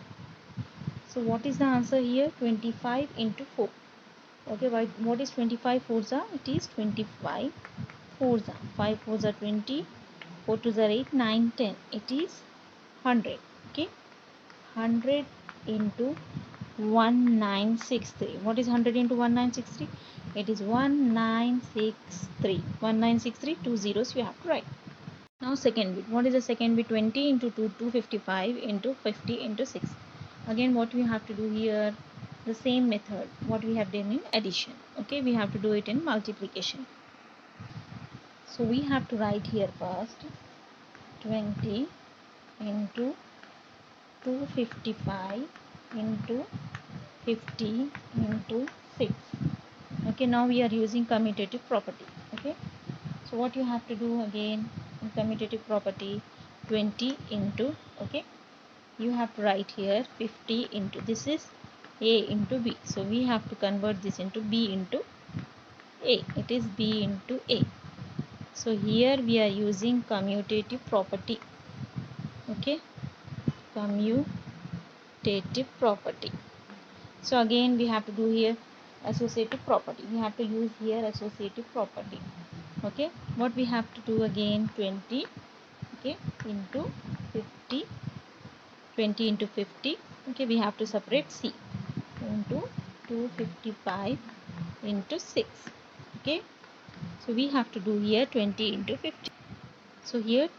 So what is the answer here? 25 into 4. Okay, what is 25 fours are? It is 25 fours are. 5 fours are 20, 4 twos are 8, 9, 10. It is 100. Okay, 100 into 1963. What is 100 into 1963? It is 1963. 1963, two zeros you have to write. Now second bit. What is the second bit? 20 into 2, 255 into 50 into 6. Again, what we have to do here? The same method what we have done in addition. Okay, we have to do it in multiplication. So we have to write here first 20 into 255 into 50 into 6. Okay, now we are using commutative property. Okay, so what you have to do again in commutative property, 20 into, okay, you have to write here 50 into, this is A into B, so we have to convert this into B into A. It is B into A. So here we are using commutative property. Okay, commutative property. So again we have to do here associative property. We have to use here associative property. Okay, what we have to do again, 20, okay, into 50, 20 into 50. Okay, we have to separate C into 255 into 6. Okay, so we have to do here 20 into 50. So here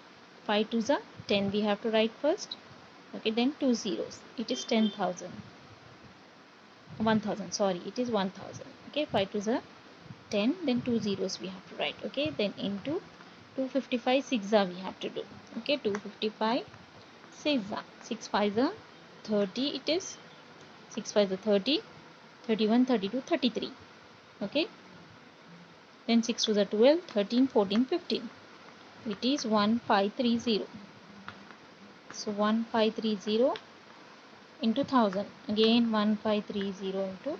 5 twos are 10, we have to write first. Okay, then 2 zeros, it is 10,000, 1000, sorry, it is 1000. Okay, 5 twos are 10, then 2 zeros we have to write. Okay, then into 255, 6 are we have to do. Okay, 255, 6 are, 6 5 are 30, it is 6 5 are 30, 31, 32, 33. Okay, then 6 2 are 12, 13, 14, 15. It is 1530. So 1530 into 1000. Again 1530 into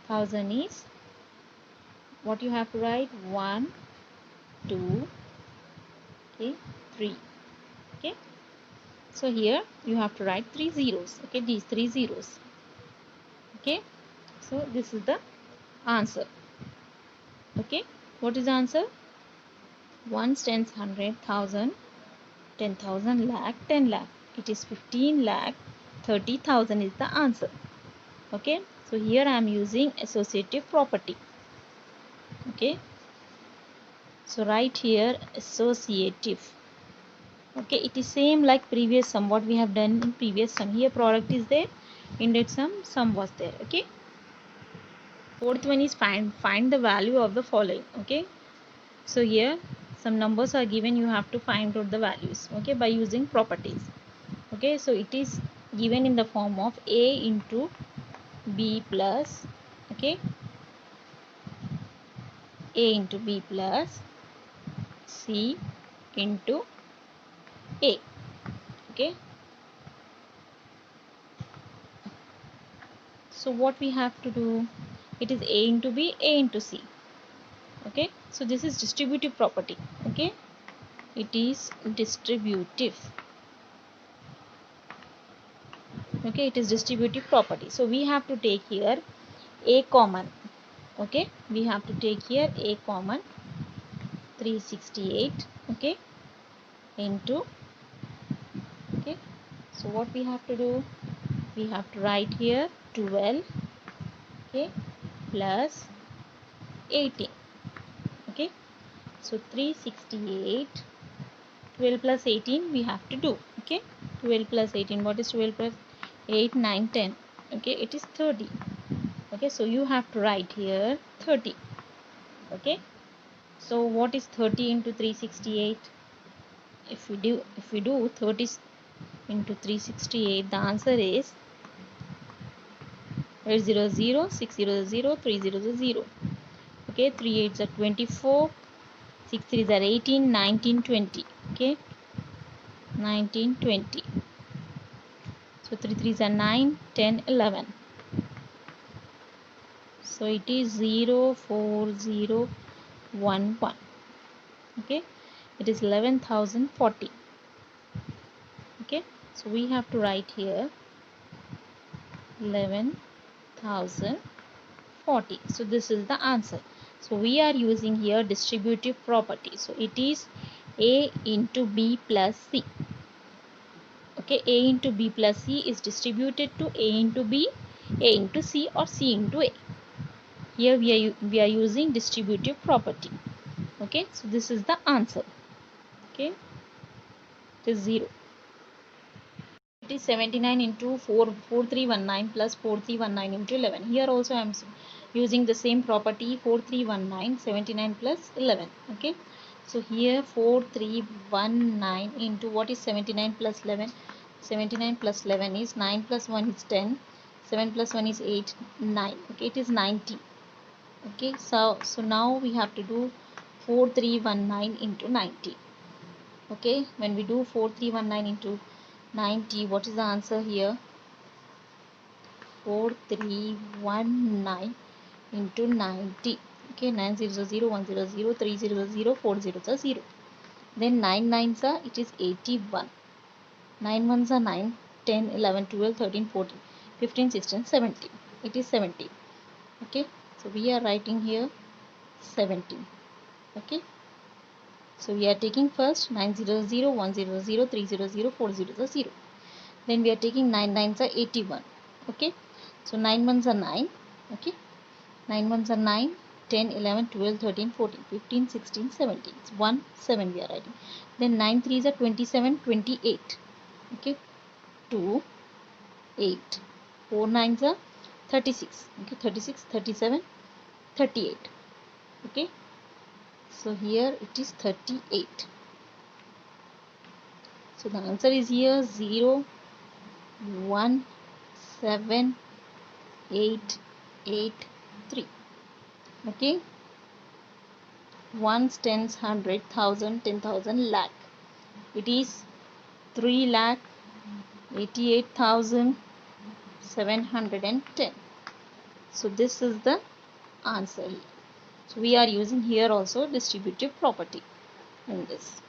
1000 is, what you have to write, 1, 2, okay, 3. Okay, so here you have to write 3 zeros. Okay, these 3 zeros. Okay, so this is the answer. Okay, what is the answer? Ones, tens, 100, 1000, 10,000, lakh, 10 lakh. It is 15 lakh 30,000 is the answer. Okay, so here I am using associative property. Okay, so write here associative. Okay, it is same like previous sum, what we have done in previous sum. Here product is there, index sum was there. Okay, fourth one is find the value of the following. Okay, so here some numbers are given, you have to find out the values. Okay, by using properties. Okay, so it is given in the form of A into B plus, okay, A into B plus C into A. Okay, so what we have to do, it is A into B, A into C. Okay, so this is distributive property. Okay, it is distributive. Okay, it is distributive property. So we have to take here A common. Okay, we have to take here A common, 368. Okay, into, okay, so what we have to do, we have to write here 12, okay, plus 18. Okay, so 368, 12 plus 18 we have to do. Okay, 12 plus 18, what is 12 plus 8, 9, 10. Okay, it is 30. Okay, so you have to write here 30. Okay, so what is 30 into 368? If we do 30 into 368, the answer is 800, 600, 300. Okay, 3 8s are 24, 6 3s are 18, 19, 20. Okay, 19, 20. So 3 3s are 9, 10, 11. So it is 04011. Okay, it is 11,040. Okay, so we have to write here 11,040. So this is the answer. So we are using here distributive property. So it is A into B plus C. Okay, A into B plus C is distributed to A into B, A into C, or C into A. Here we are using distributive property. Okay, so this is the answer. Okay, it is 0. It is 79 into 4319 plus 4319 into 11. Here also I am using the same property, 4319, 79 plus 11. Okay, so here 4319 into what is 79 plus 11? 79 plus 11 is 9 plus 1 is 10, 7 plus 1 is 8, 9. Okay, it is 90. Okay, so now we have to do 4319 into 90. Okay, when we do 4319 into 90, what is the answer here? 4319 into 90. Okay, 9 0 0 1 0 0 3 0 0 4 0 0. Then 9 9s are, it is 81. 9 1s are 9, 10, 11, 12, 13, 14, 15, 16, 17. It is 17. Okay, so we are writing here 17. Okay, so we are taking first 9 0 0 1 0 0 3 0 0 4 0 0. Then we are taking 9 9s are 81. Okay, so 9 1s are 9. Okay, 9 1s are 9, 10, 11, 12, 13, 14, 15, 16, 17. It's 1, 7 we are writing. Then 9 3s are 27, 28. Okay, 2, 8. 4 9s are 36. Okay, 36, 37, 38. Okay, so here it is 38. So the answer is here 0, 1, 7, 8, 8, 3. Okay, ones, tens, hundred, thousand, 10,000, lakh. It is 3,88,710. So this is the answer here. So we are using here also distributive property in this.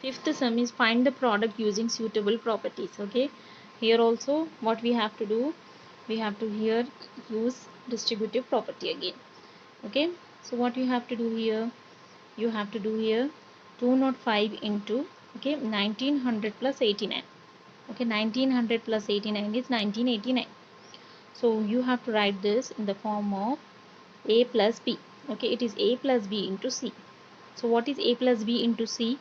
Fifth sum is find the product using suitable properties. Okay, here also what we have to do, we have to here use distributive property again. Okay, so what you have to do here, you have to do here 205 into, okay, 1900 plus 89. Okay, 1900 plus 89 is 1989. So you have to write this in the form of A plus B. Okay, it is A plus B into C. So what is A plus B into C?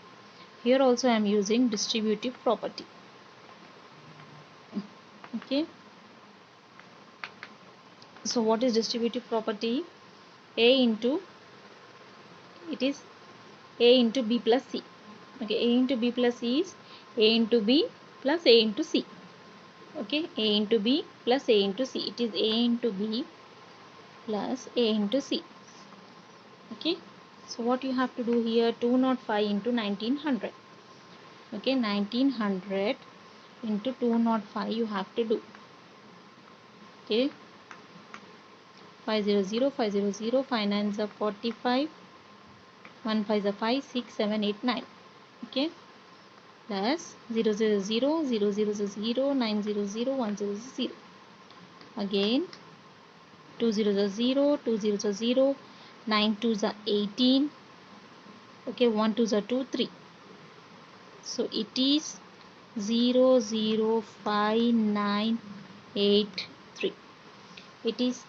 Here also I am using distributive property. Okay, so what is distributive property? A into, it is A into B plus C. Okay, A into B plus C is A into B plus A into C. Okay, A into B plus A into C. It is A into B plus A into C. Okay, so what you have to do here, 205 into 1900. Okay, 1900 into 205 you have to do. Okay, 500, 500, 5 nines are 45, 1 5 are 5, 6, 7, 8, 9. Okay, plus 000, 000, 900, 100. Again 200, 200, 9 2s are 18. Okay, 1 2s are 2, 3. So it is 005,983. It is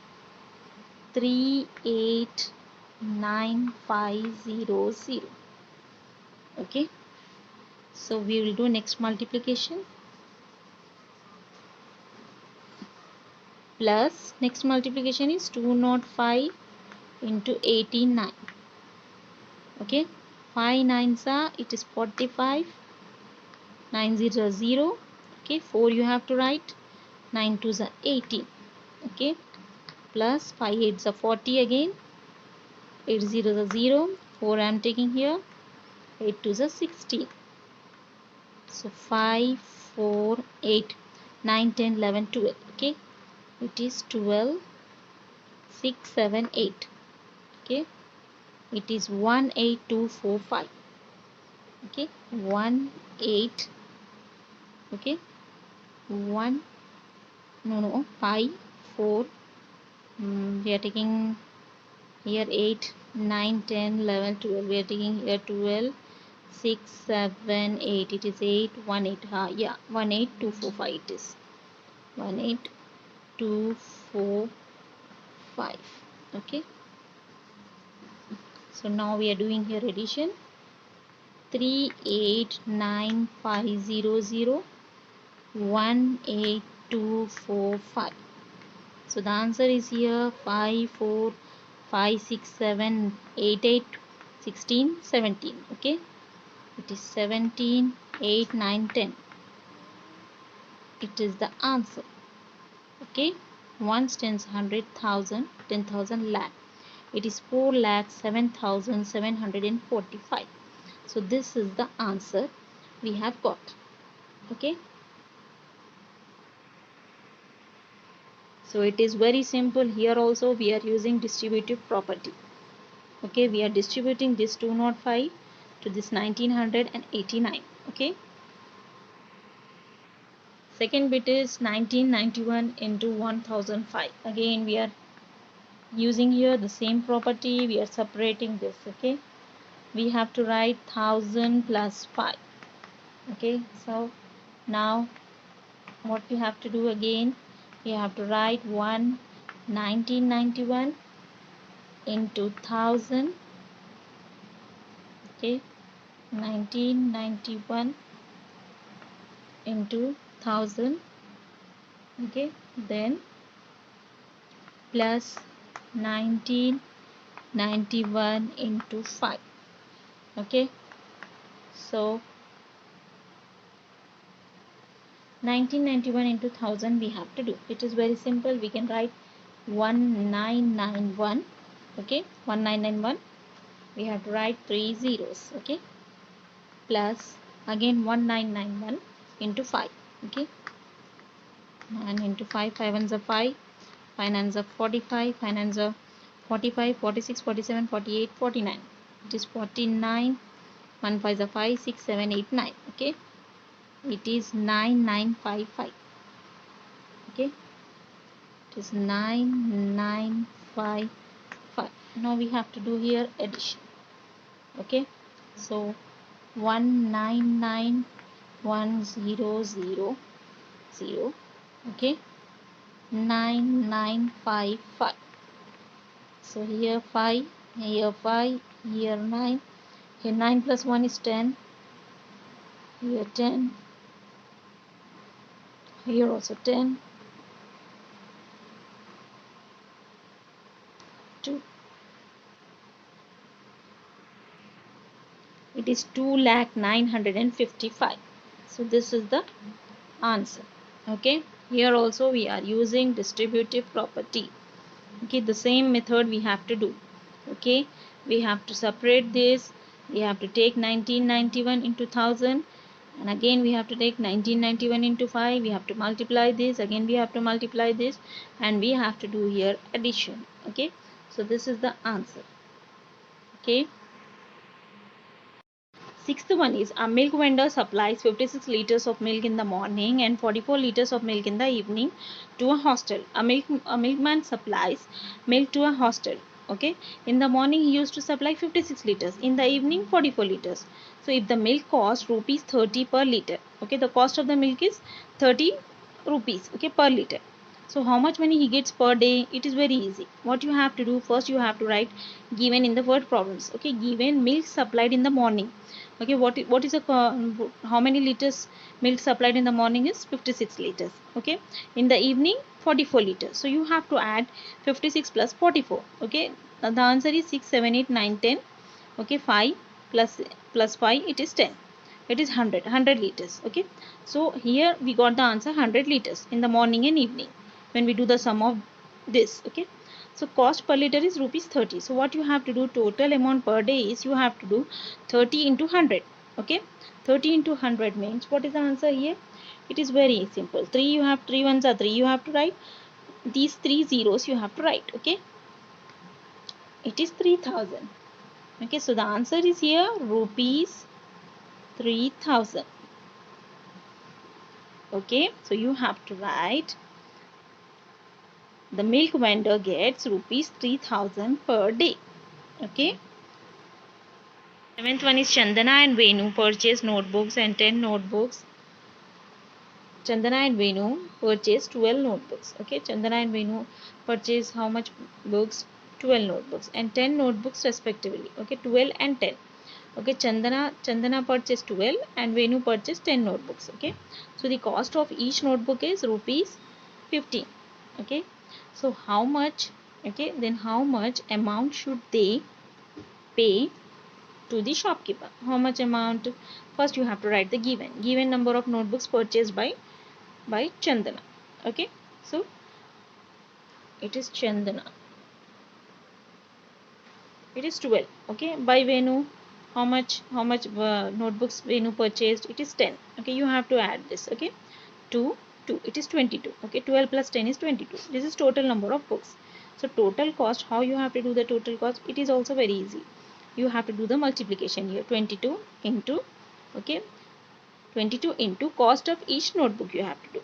389,500. Okay, so we will do next multiplication. Plus next multiplication is 205 into 89. Okay, 5 nines are, it is 45, 900. Okay, 4 you have to write, 9 2s are 18. Okay, plus 5 8s are 40 again, 8 0s are 0, 4 I am taking here, 8 2s are 16. So 5 4 8, 9, 10, 11, 12. Okay, it is 12, 6, 7, 8. Okay, it is 18245. Okay, 1 8. Okay, 1 no 5 4. We are taking here 8, 9, 10, 11, 12. We are taking here 12, 6, 7, 8. It is 8, 1, 8. Yeah, 18245 it is. 18245. Okay. So now we are doing here addition. 389500 18245. So the answer is here 5 4 5 6 7 8 8 16 17. Okay, it is 17 8 9 10. It is the answer. Okay, ones, tens, 100,000, 10,000, lakh. It is 4,07,745. So this is the answer we have got. Okay, so it is very simple. Here also we are using distributive property. Okay, we are distributing this 205 to this 1989. Okay, second bit is 1991 into 1005. Again we are using here the same property. We are separating this. Okay, we have to write 1000 plus 5. Okay, so now what we have to do again, we have to write 1991 into 1000. Okay, 1991 into 1000. Okay, then plus 1991 into 5. Okay, so 1991 into 1000 we have to do. It is very simple. We can write 1991. Okay, 1991. We have to write 3 zeros. Okay, plus again 1991 into 5. Okay, 9 into 5, 5 ones are 5, 5 nines are 45, 5 nines are 45, 46, 47, 48, 49. It is 49. 1 5 is 5, 6, 7, 8, 9. Okay, it is 9955. Okay, it is 9955. Now we have to do here addition. Okay, so 1991000. Okay, 9955. So here 5, here 5, here 9. Here 9 plus 1 is 10. Here 10. Here also 10. 2. It is 2,955,000. So this is the answer. Okay, here also we are using distributive property. Okay, the same method we have to do. Okay, we have to separate this. We have to take 1991 into 1000, and again we have to take 1991 into 5. We have to multiply this. Again we have to multiply this, and we have to do here addition. Okay, so this is the answer. Okay, sixth one is a milk vendor supplies 56 liters of milk in the morning and 44 liters of milk in the evening to a hostel. A milkman supplies milk to a hostel. Okay, in the morning he used to supply 56 liters, in the evening 44 liters. So if the milk costs rupees 30 per liter, okay, the cost of the milk is 30 rupees, okay, per liter. So how much money he gets per day? It is very easy. What you have to do, first you have to write given in the word problems. Okay, given milk supplied in the morning. Okay, what is a how many liters milk supplied in the morning is 56 liters. Okay, in the evening 44 liters. So you have to add 56 plus 44. Okay, the answer is 6 7 8 9 10. Okay, 5 plus 5, it is 10. It is 100 liters. Okay, so here we got the answer 100 liters in the morning and evening when we do the sum of this. Okay, so cost per liter is rupees 30. So what you have to do, total amount per day is, you have to do 30 into 100. Okay, 30 into 100 means, what is the answer here? It is very simple. 3 you have, 3 ones are 3 you have to write. These 3 zeros you have to write. Okay, it is 3000. Okay, so the answer is here rupees 3000. Okay, so you have to write the milk vendor gets rupees 3000 per day. Okay, seventh one is Chandana and Venu purchase notebooks and 10 notebooks. Chandana and Venu purchased 12 notebooks. Okay, Chandana and Venu purchase how much books? 12 notebooks and 10 notebooks respectively. Okay, 12 and 10. Okay, Chandana purchased 12 and Venu purchased 10 notebooks. Okay, so the cost of each notebook is rupees 15. Okay, so how much? Okay, then how much amount should they pay to the shopkeeper? How much amount? First you have to write the given number of notebooks purchased by Chandana. Okay, so it is Chandana, it is 12. Okay, by Venu, how much notebooks Venu purchased? It is 10. Okay, you have to add this. Okay, 2 2, it is 22. Okay, 12 plus 10 is 22. This is total number of books. So total cost, how you have to do the total cost? It is also very easy. You have to do the multiplication here. 22 into, okay, 22 into cost of each notebook you have to do.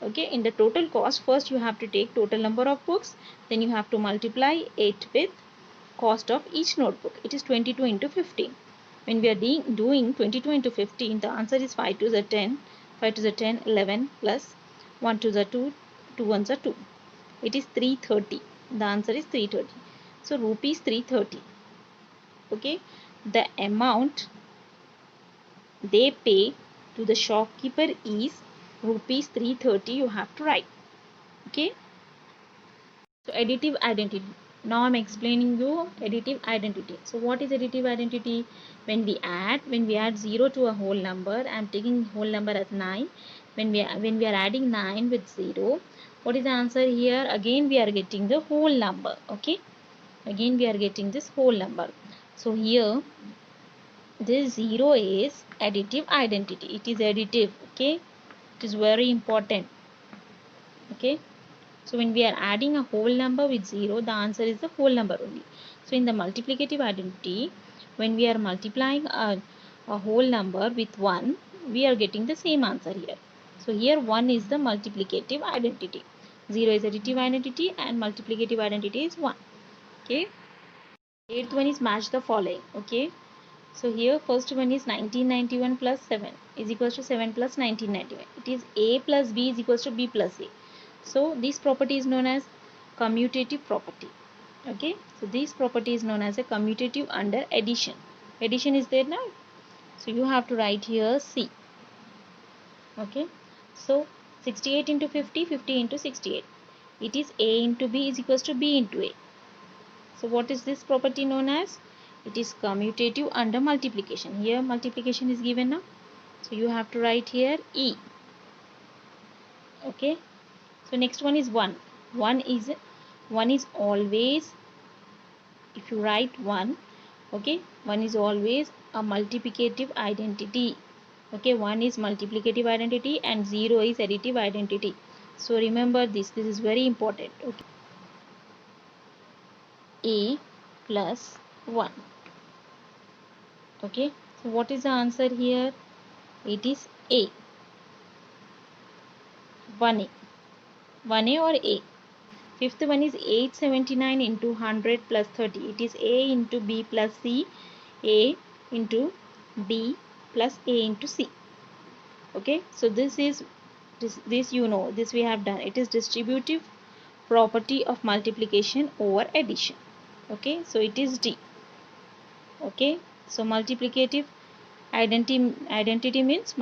Okay, in the total cost, first you have to take total number of books, then you have to multiply it with cost of each notebook. It is 22 into 15. When we are doing 22 into 15, the answer is 5 to the 10, 5 to the 10, 11 plus 1 to the 2, 2 ones are 2. It is 330. The answer is 330. So rupees 330. Okay, the amount they pay to the shopkeeper is rupees 330. You have to write. Okay, so additive identity. Now I'm explaining you additive identity. So what is additive identity? When we add 0 to a whole number, I'm taking whole number as 9. When we are adding 9 with 0, what is the answer here? Again we are getting the whole number. Okay, again we are getting this whole number. So here this 0 is additive identity. It is additive. Okay, it is very important. Okay, so when we are adding a whole number with 0, the answer is the whole number only. So in the multiplicative identity, when we are multiplying a whole number with 1, we are getting the same answer here. So here 1 is the multiplicative identity. 0 is additive identity and multiplicative identity is 1. Okay. Eighth one is match the following. Okay. So here first one is 1991 plus 7 is equals to 7 plus 1991. It is A plus B is equals to B plus A. So this property is known as commutative property. Okay, so this property is known as a commutative under addition. Addition is there now, so you have to write here C. Okay, so 68 into 50, 50 into 68. It is A into B is equals to B into A. So what is this property known as? It is commutative under multiplication. Here multiplication is given now, so you have to write here E. Okay, so next one is 1. 1 is always, if you write 1, okay, 1 is always a multiplicative identity. Okay, 1 is multiplicative identity and 0 is additive identity. So remember this is very important. Okay, A plus 1. Okay, so what is the answer here? It is A. 1A. 1A or A. Fifth one is 879 into 100 plus 30. It is A into B plus C, A into B plus A into C. Okay, so this you know, this we have done. It is distributive property of multiplication over addition. Okay, so it is D. Okay, so multiplicative identity means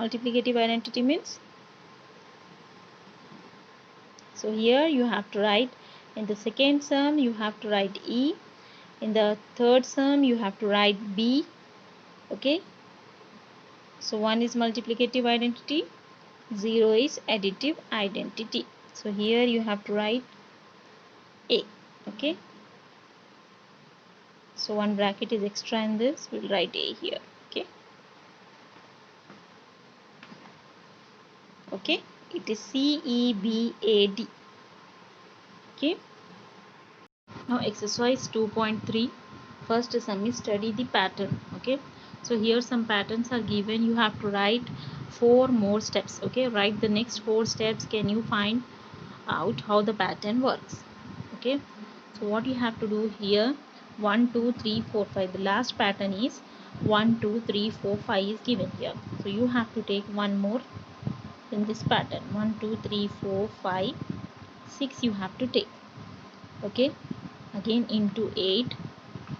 so here you have to write, in the second sum you have to write E, in the third sum you have to write B. Okay, so 1 is multiplicative identity, 0 is additive identity. So here you have to write A. Okay, so one bracket is extra in this, we'll write A here. Okay, Okay, it is CEBAD. Okay, now exercise 2.3. First sum is study the pattern. Okay, so here some patterns are given. You have to write 4 more steps. Okay, write the next 4 steps. Can you find out how the pattern works? Okay, so what you have to do here, 1 2 3 4 5, the last pattern is 1 2 3 4 5 is given here, so you have to take one more in this pattern. 1 2 3 4 5 6 you have to take. Okay, again into 8.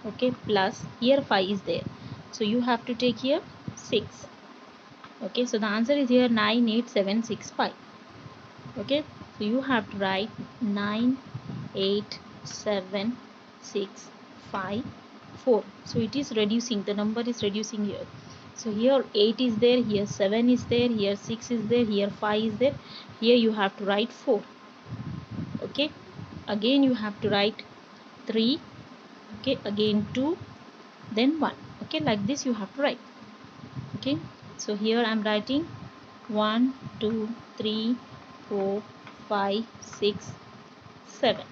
Okay, plus here 5 is there, so you have to take here 6. Okay, so the answer is here 9 8 7 6 5. Okay, so you have to write 9 8 7 6 5 4. So it is reducing, the number is reducing here. So here 8 is there, here 7 is there, here 6 is there, here 5 is there, here you have to write 4. Okay, again you have to write 3. Okay, again 2, then 1. Okay, like this you have to write. Okay, so here I am writing 1 2 3 4 5 6 7.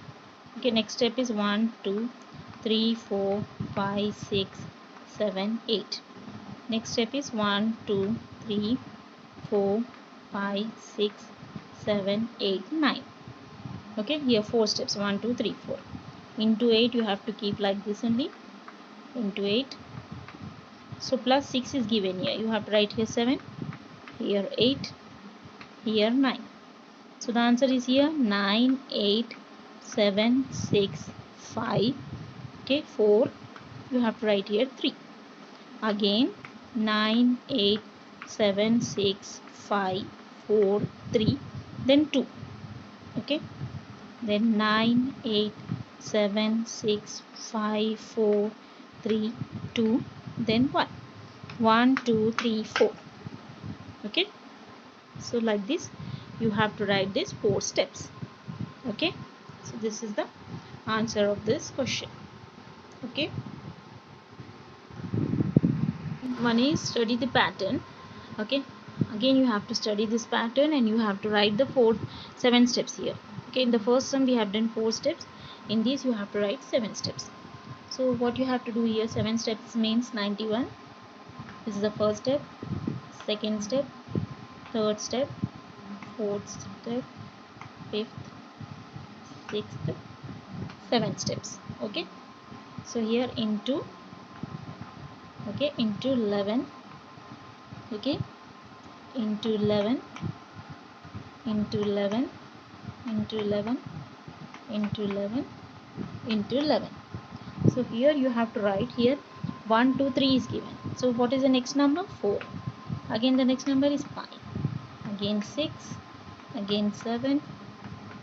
Okay, next step is 1 2 3 4 5 6 7 8. Next step is 1 2 3 4 5 6 7 8 9. Okay, here 4 steps, 1 2 3 4. Into 8 you have to keep like this only, into 8. So plus 6 is given here, you have to write here 7, here 8, here 9. So the answer is here 9 8 7 6 5. Okay, 4 you have to write here 3. Again 9 8 7 6 5 4 3, then 2. Okay, then 9 8 7 6 5 4 3 2, then 1 1 2 3 4. Okay, so like this you have to write these 4 steps. Okay, so this is the answer of this question. Okay, one is study the pattern. Okay, again you have to study this pattern and you have to write the 7 steps here. Okay, in the first sum we have done 4 steps, in this you have to write 7 steps. So what you have to do here, 7 steps means 91. This is the first step, second step, third step, fourth step, fifth, sixth, 7 steps. Okay, so here into, okay, into 11. Okay, into 11, into 11, into 11, into 11, into 11. So here you have to write here 1 2 3 is given. So what is the next number? 4. Again the next number is 5. Again 6. Again 7.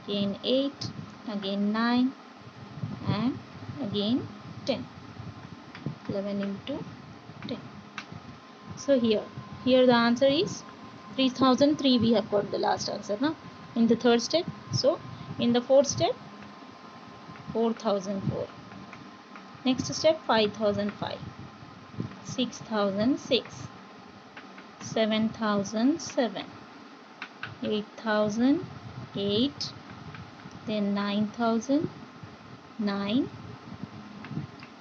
Again 8. Again 9. And again 10. 11 into 10. So here the answer is 3003. We have got the last answer now in the third step. So in the fourth step 4004. Next step 5005, 6006, 7007, 8008, then 9009,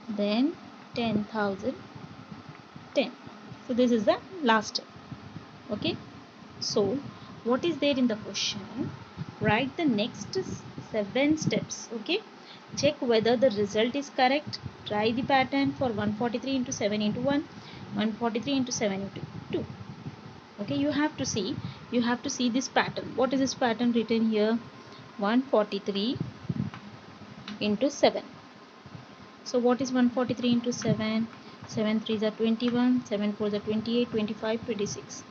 then 10,010. So this is the last step. Okay, so what is there in the question? Write the next 7 steps. Okay, check whether the result is correct. Try the pattern for 143 into 7 into 1, 143 into 7 into 2. Okay, you have to see this pattern. What is this pattern written here? 143 into 7. So what is 143 into 7? 7 3s are 21, 7 4s are 28, 25, 26.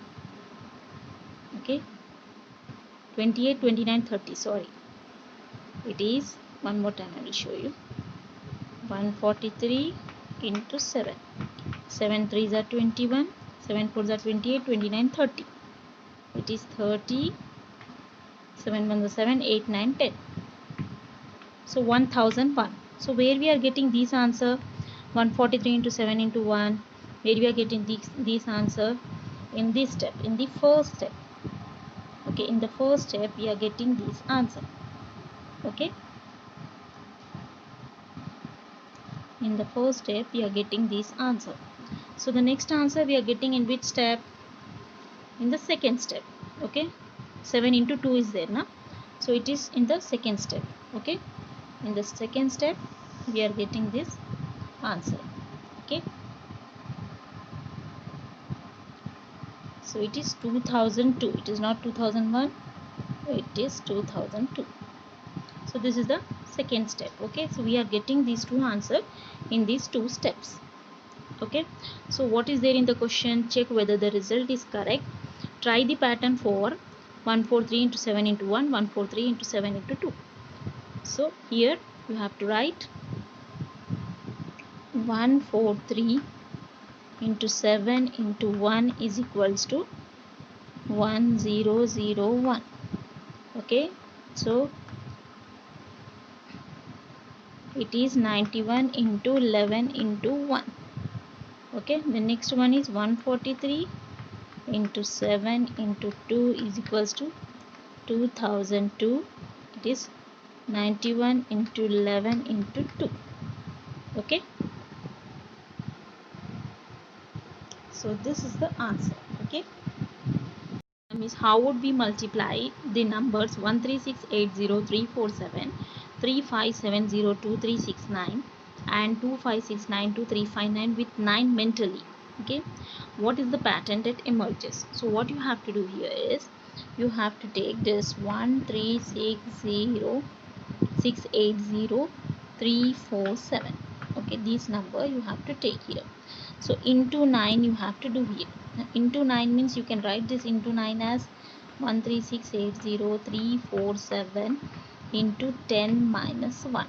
Okay, 28, 29, 30. Sorry, it is, one more time I will show you. 143 into 7. 7 3s are 21, 7 4s are 28, 29, 30. It is 30, 7 1s are 7, 8, 9, 10. So 1001. So where we are getting this answer? 143 into 7 into 1. Where we are getting this answer? In this step, in the first step. Okay, in the first step we are getting this answer. Okay, in the first step we are getting this answer. So the next answer we are getting in which step? In the second step. Okay, 7 into 2 is there now, so it is in the second step. Okay, in the second step we are getting this answer. Okay, so it is 2002, it is not 2001, it is 2002. So this is the second step. Okay, so we are getting these two answers in these two steps. Okay, so what is there in the question? Check whether the result is correct. Try the pattern for 143 into 7 into 1, 143 into 7 into 2. So here you have to write 143 into 7 into 1 is equals to 1001. Okay, so it is 91 into 11 into 1. Okay, the next one is 143 into 7 into 2 is equals to 2002. It is 91 into 11 into 2. Okay, so this is the answer. Okay, means how would we multiply the numbers 13680 347 and 25692359 with 9 mentally? Okay, what is the pattern that emerges? So what you have to do here is you have to take this 1360347. Okay, this number you have to take here. So into 9 you have to do here. Into 9 means you can write this into 9 as 13680 into 10 minus 1.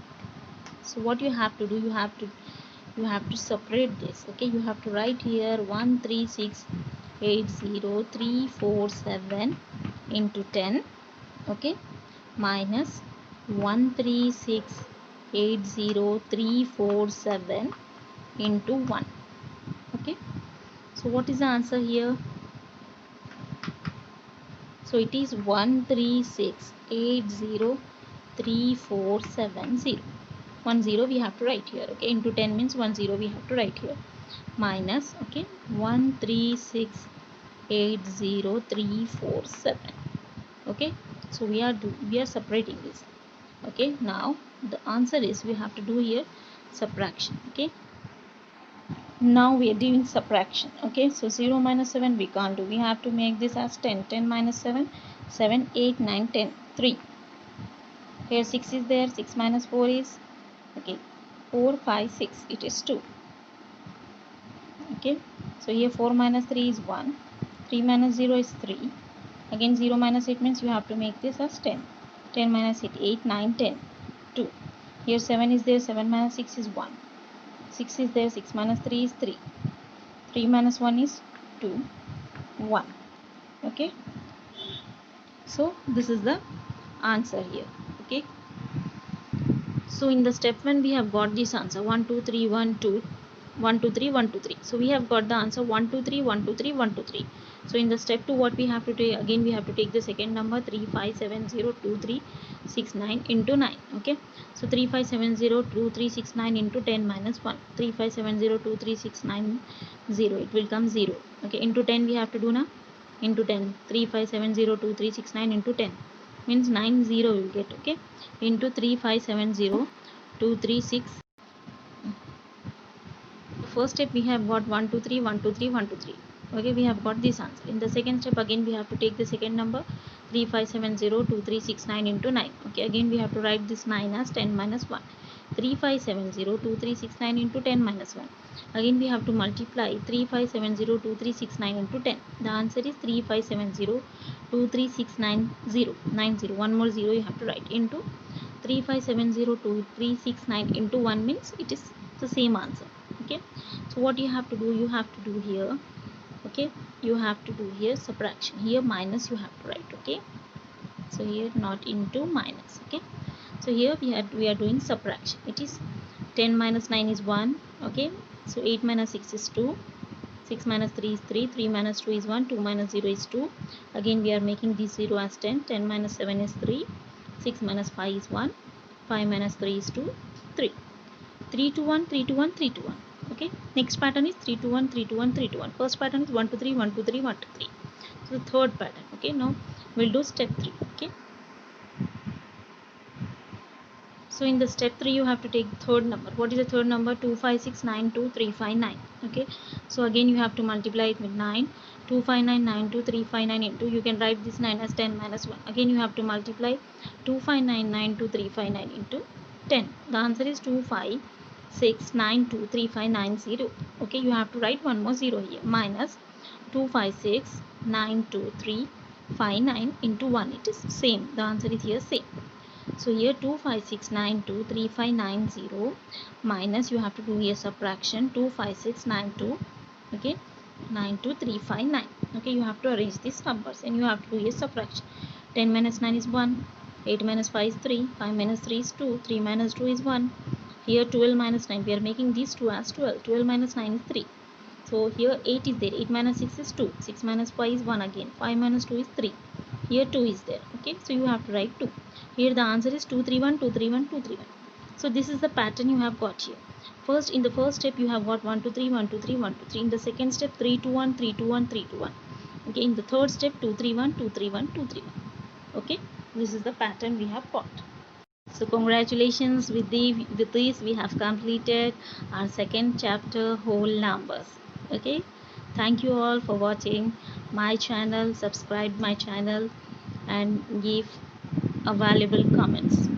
So what you have to do, you have to separate this. Okay, you have to write here 13680 into 10. Okay, minus 13680 into 1. Okay, so what is the answer here? So it is 13680 we have to write here. Okay, into 10 means 10 we have to write here, minus, okay, 13680 okay, so we are separating this. Okay, now the answer is we have to do here subtraction. Okay, now we are doing subtraction. Okay, so 0 minus 7 we can't do, we have to make this as 10. 10 minus 7, 7, 8, 9, 10, 3. Here 6 is there, 6 minus 4 is, okay, 4, 5, 6, it is 2. Okay, so here 4 minus 3 is 1, 3 minus 0 is 3. Again 0 minus 8 means you have to make this as 10. 10 minus 8, 8, 9, 10, 2. Here 7 is there, 7 minus 6 is 1. 6 is there, 6 minus 3 is 3. 3 minus 1 is 2, 1. Okay, so this is the answer here. Okay, so in the step 1 we have got this answer 1 2 3 1 2 1 2 3 1 2 3. So we have got the answer 1 2 3 1 2 3 1 2 3. So in the step 2 what we have to do, again we have to take the second number 35702369 into 9. Okay, so 35702369 into 10 minus 1, 35702369 it will come 0. Okay, into 10 we have to do now, into 10, 35702369 into 10 means 90 will get. Okay, into 3570236. First step we have got 1 2 3 1 2 3 1 2 3. Okay, we have got this answer. In the second step again we have to take the second number 35702369 into 9. Okay, again we have to write this 9 as 10 minus 1, 35702369 into 10 minus 1. Again we have to multiply 35702369 into 10. The answer is 35702369 90. One more 0 you have to write, into 35702369 into 1 means it is the same answer. Okay, so what you have to do, you have to do here, okay, you have to do here subtraction. Here minus you have to write. Okay, so here not into, minus. Okay, so here we are doing subtraction. It is 10 minus 9 is 1. Okay, so 8 minus 6 is 2, 6 minus 3 is 3, 3 minus 2 is 1, 2 minus 0 is 2. Again we are making this 0 as 10, 10 minus 7 is 3, 6 minus 5 is 1, 5 minus 3 is 2, 3. 3 to 1, 3 to 1, 3 to 1. Okay, next pattern is 3 to 1, 3 to 1, 3 to 1. First pattern is 1 to 3, 1 to 3, 1 to 3. So the third pattern. Okay, now we'll do step 3. Okay, so in the step 3 you have to take the third number. What is the third number? 2, 5, 6, 9, 2, 3, 5, 9. Okay, so again you have to multiply it with 9. 2, 5, 9, 9, 2, 3, 5, 9 into, you can write this 9 as 10 minus 1. Again you have to multiply 2, 5, 9, 9, 2, 3, 5, 9 into 10. The answer is 2, 5, 6, 9, 2, 3, 5, 9, 0. Okay, you have to write one more 0 here. Minus 2, 5, 6, 9, 2, 3, 5, 9 into 1. It is same. The answer is here same. So here 2, 5, 6, 9, 2, 3, 5, 9, 0 minus, you have to do here subtraction 2, 5, 6, 9, 2. Okay, 9, 2, 3, 5, 9. Okay, you have to arrange these numbers and you have to do here subtraction. 10 minus 9 is 1, 8 minus 5 is 3, 5 minus 3 is 2, 3 minus 2 is 1. Here 12 minus 9, we are making these 2 as 12. 12 minus 9 is 3. So here 8 is there. 8 minus 6 is 2. 6 minus 5 is 1 again. 5 minus 2 is 3. Here 2 is there. Okay, so you have to write 2. Here the answer is 231, 231, 231. So this is the pattern you have got here. First, in the first step you have got 1 2 3, 1 2 3, 1 2 3. In the second step 3 2 1, 3 2 1, 3 2 1. Okay, in the third step 2 3 1, 2 3 1, 2 3 1. Okay, this is the pattern we have got. So congratulations, with this we have completed our second chapter, whole numbers. Okay, thank you all for watching my channel. Subscribe my channel and give a valuable comments.